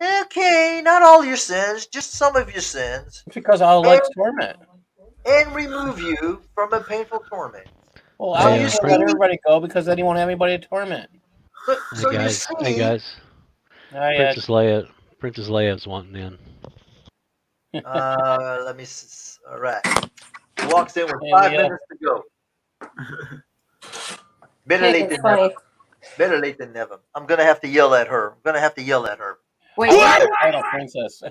Okay, not all your sins, just some of your sins. It's because Allah likes torment. and remove you from a painful torment. Well, So I you can't let see, everybody go because then he won't have anybody to torment. so you Hey see, guys, Oh, yeah. Princess Leia's wanting in. let me. All right. He walks in with Hey, 5 minutes to go. Better Hey, late that's than never. funny. Better late than never. I'm gonna have to yell at her. I'm gonna have to yell at her. Wait, I like what? the title, Princess.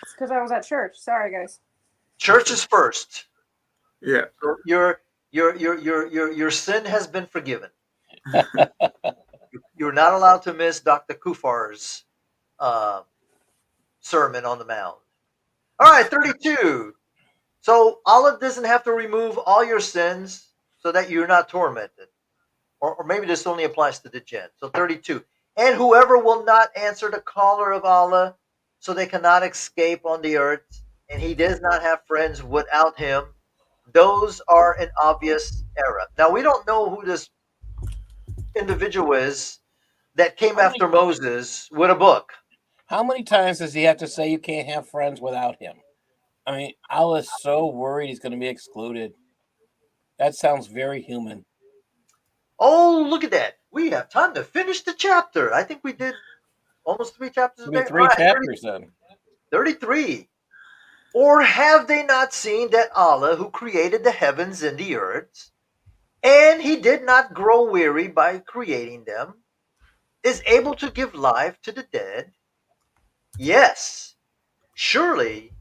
It's because I was at church. Sorry, guys. Church is first. Yeah. So your sin has been forgiven. You're not allowed to miss Dr. Kufar's uh, sermon on the Mount. All right, 32. So Allah doesn't have to remove all your sins so that you're not tormented. Or maybe this only applies to the jinn. So 32. And whoever will not answer the caller of Allah, so they cannot escape on the earth, and he does not have friends without him, those are an obvious error. Now, we don't know who this individual is that came How many, after Moses with a book. how many times does he have to say you can't have friends without him? I mean, Allah's so worried he's going to be excluded. That sounds very human. Oh, look at that. We have time to finish the chapter. I think we did almost 3 chapters a It'll be day. All 3 right, chapters then. 33. Or have they not seen that Allah, who created the heavens and the earth, and he did not grow weary by creating them, is able to give life to the dead? Yes, surely,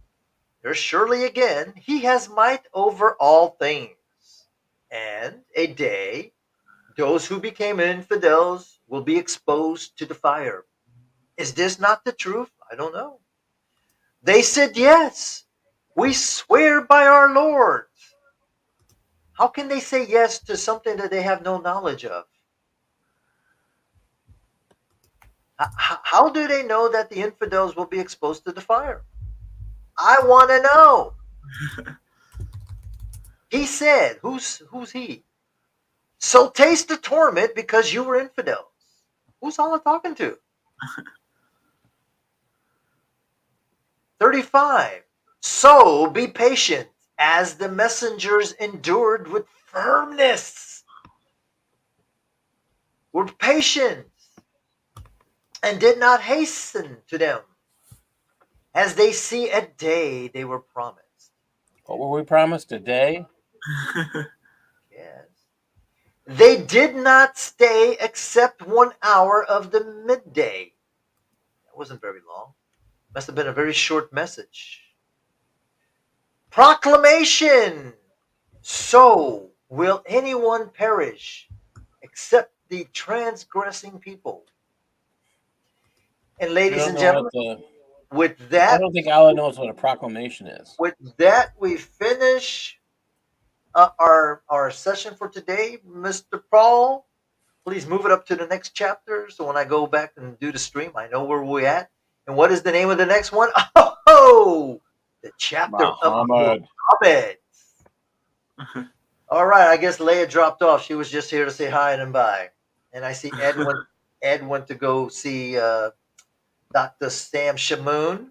there's surely again, he has might over all things. And a day, those who became infidels will be exposed to the fire. Is this not the truth? I don't know. They said, yes, we swear by our Lord. How can they say yes to something that they have no knowledge of? How do they know that the infidels will be exposed to the fire? I want to know. He said, who's he? So taste the torment because you were infidels. Who's Allah talking to? 35. So be patient as the messengers endured with firmness, with patience, and did not hasten to them as they see a day they were promised. What were we promised? A day? Yes. They did not stay except 1 hour of the midday. That wasn't very long. Must have been a very short message. Proclamation. So will anyone perish except the transgressing people? And I ladies don't and know what gentlemen, the. with I that, don't think Allah knows what a proclamation is. we finish our session for today. Mr. Paul, please move it up to the next chapter so when I go back and do the stream, I know where we're at. And what is the name of the next one? Oh, the chapter of Muhammad. Muhammad. All right, I guess Leia dropped off. She was just here to say hi and bye. And I see Ed went to go see Dr. Sam Shamoon.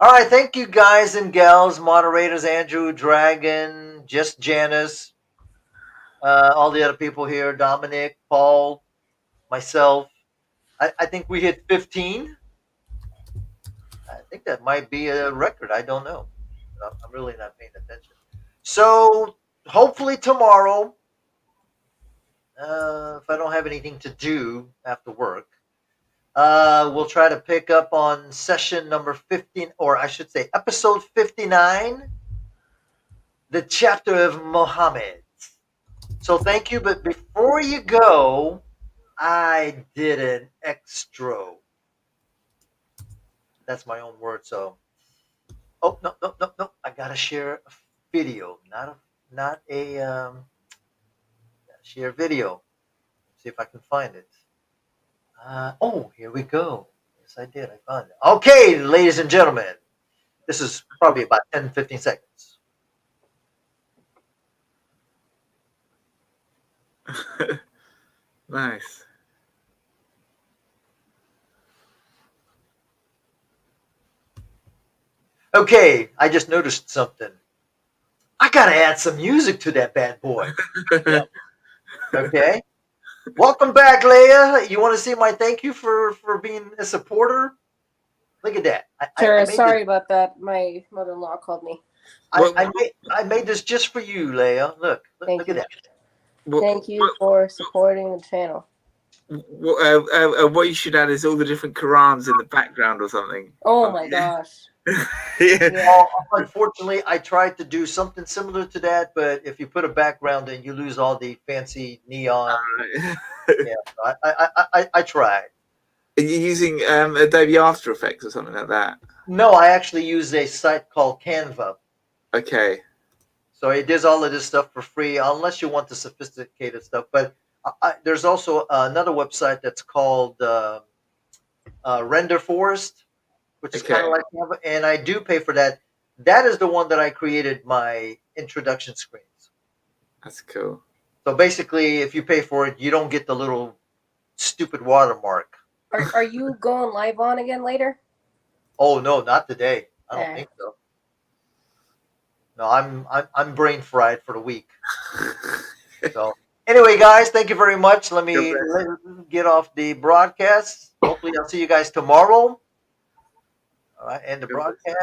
All right, thank you guys and gals, moderators Andrew, Dragon, Just Janice, all the other people here, Dominic, Paul, myself. I think we hit 15. I think that might be a record. I don't know. I'm really not paying attention. So hopefully tomorrow, if I don't have anything to do after work, we'll try to pick up on session number 15, or I should say episode 59, the chapter of Muhammad. So thank you. But before you go, I did an extra. That's my own word. So, oh no, no, no, no! I gotta share a video, not a share video. See if I can find it. Oh, here we go. Yes, I did. I found it. Okay, ladies and gentlemen, this is probably about 10, 15 seconds. Nice. Okay, I just noticed something. I gotta add some music to that bad boy. Yep. Okay. Welcome back, Leia. You want to see my thank you for being a supporter? Look at that. Sure, I made sorry this, about that. My mother-in-law called me. I made this just for you, Leia. Thank Look you. at that. Thank you for supporting the channel. What you should add is all the different Qurans in the background or something. Oh my gosh. Yeah. Yeah. Unfortunately, I tried to do something similar to that, but if you put a background in, you lose all the fancy neon. Yeah, I tried. Are you using Adobe After Effects or something like that? No, I actually use a site called Canva. Okay. So it does all of this stuff for free, unless you want the sophisticated stuff. But there's also another website that's called Render Forest, which is kind Okay. of like Canva, and I do pay for that. That is the one that I created my introduction screens. That's cool. So basically, if you pay for it, you don't get the little stupid watermark. Are you going live on again later? Oh no, not today. I don't Eh. think so. No, I'm brain fried for the week. So anyway, guys, thank you very much. Let me get off the broadcast. Hopefully, I'll see you guys tomorrow. All right, end the broadcast.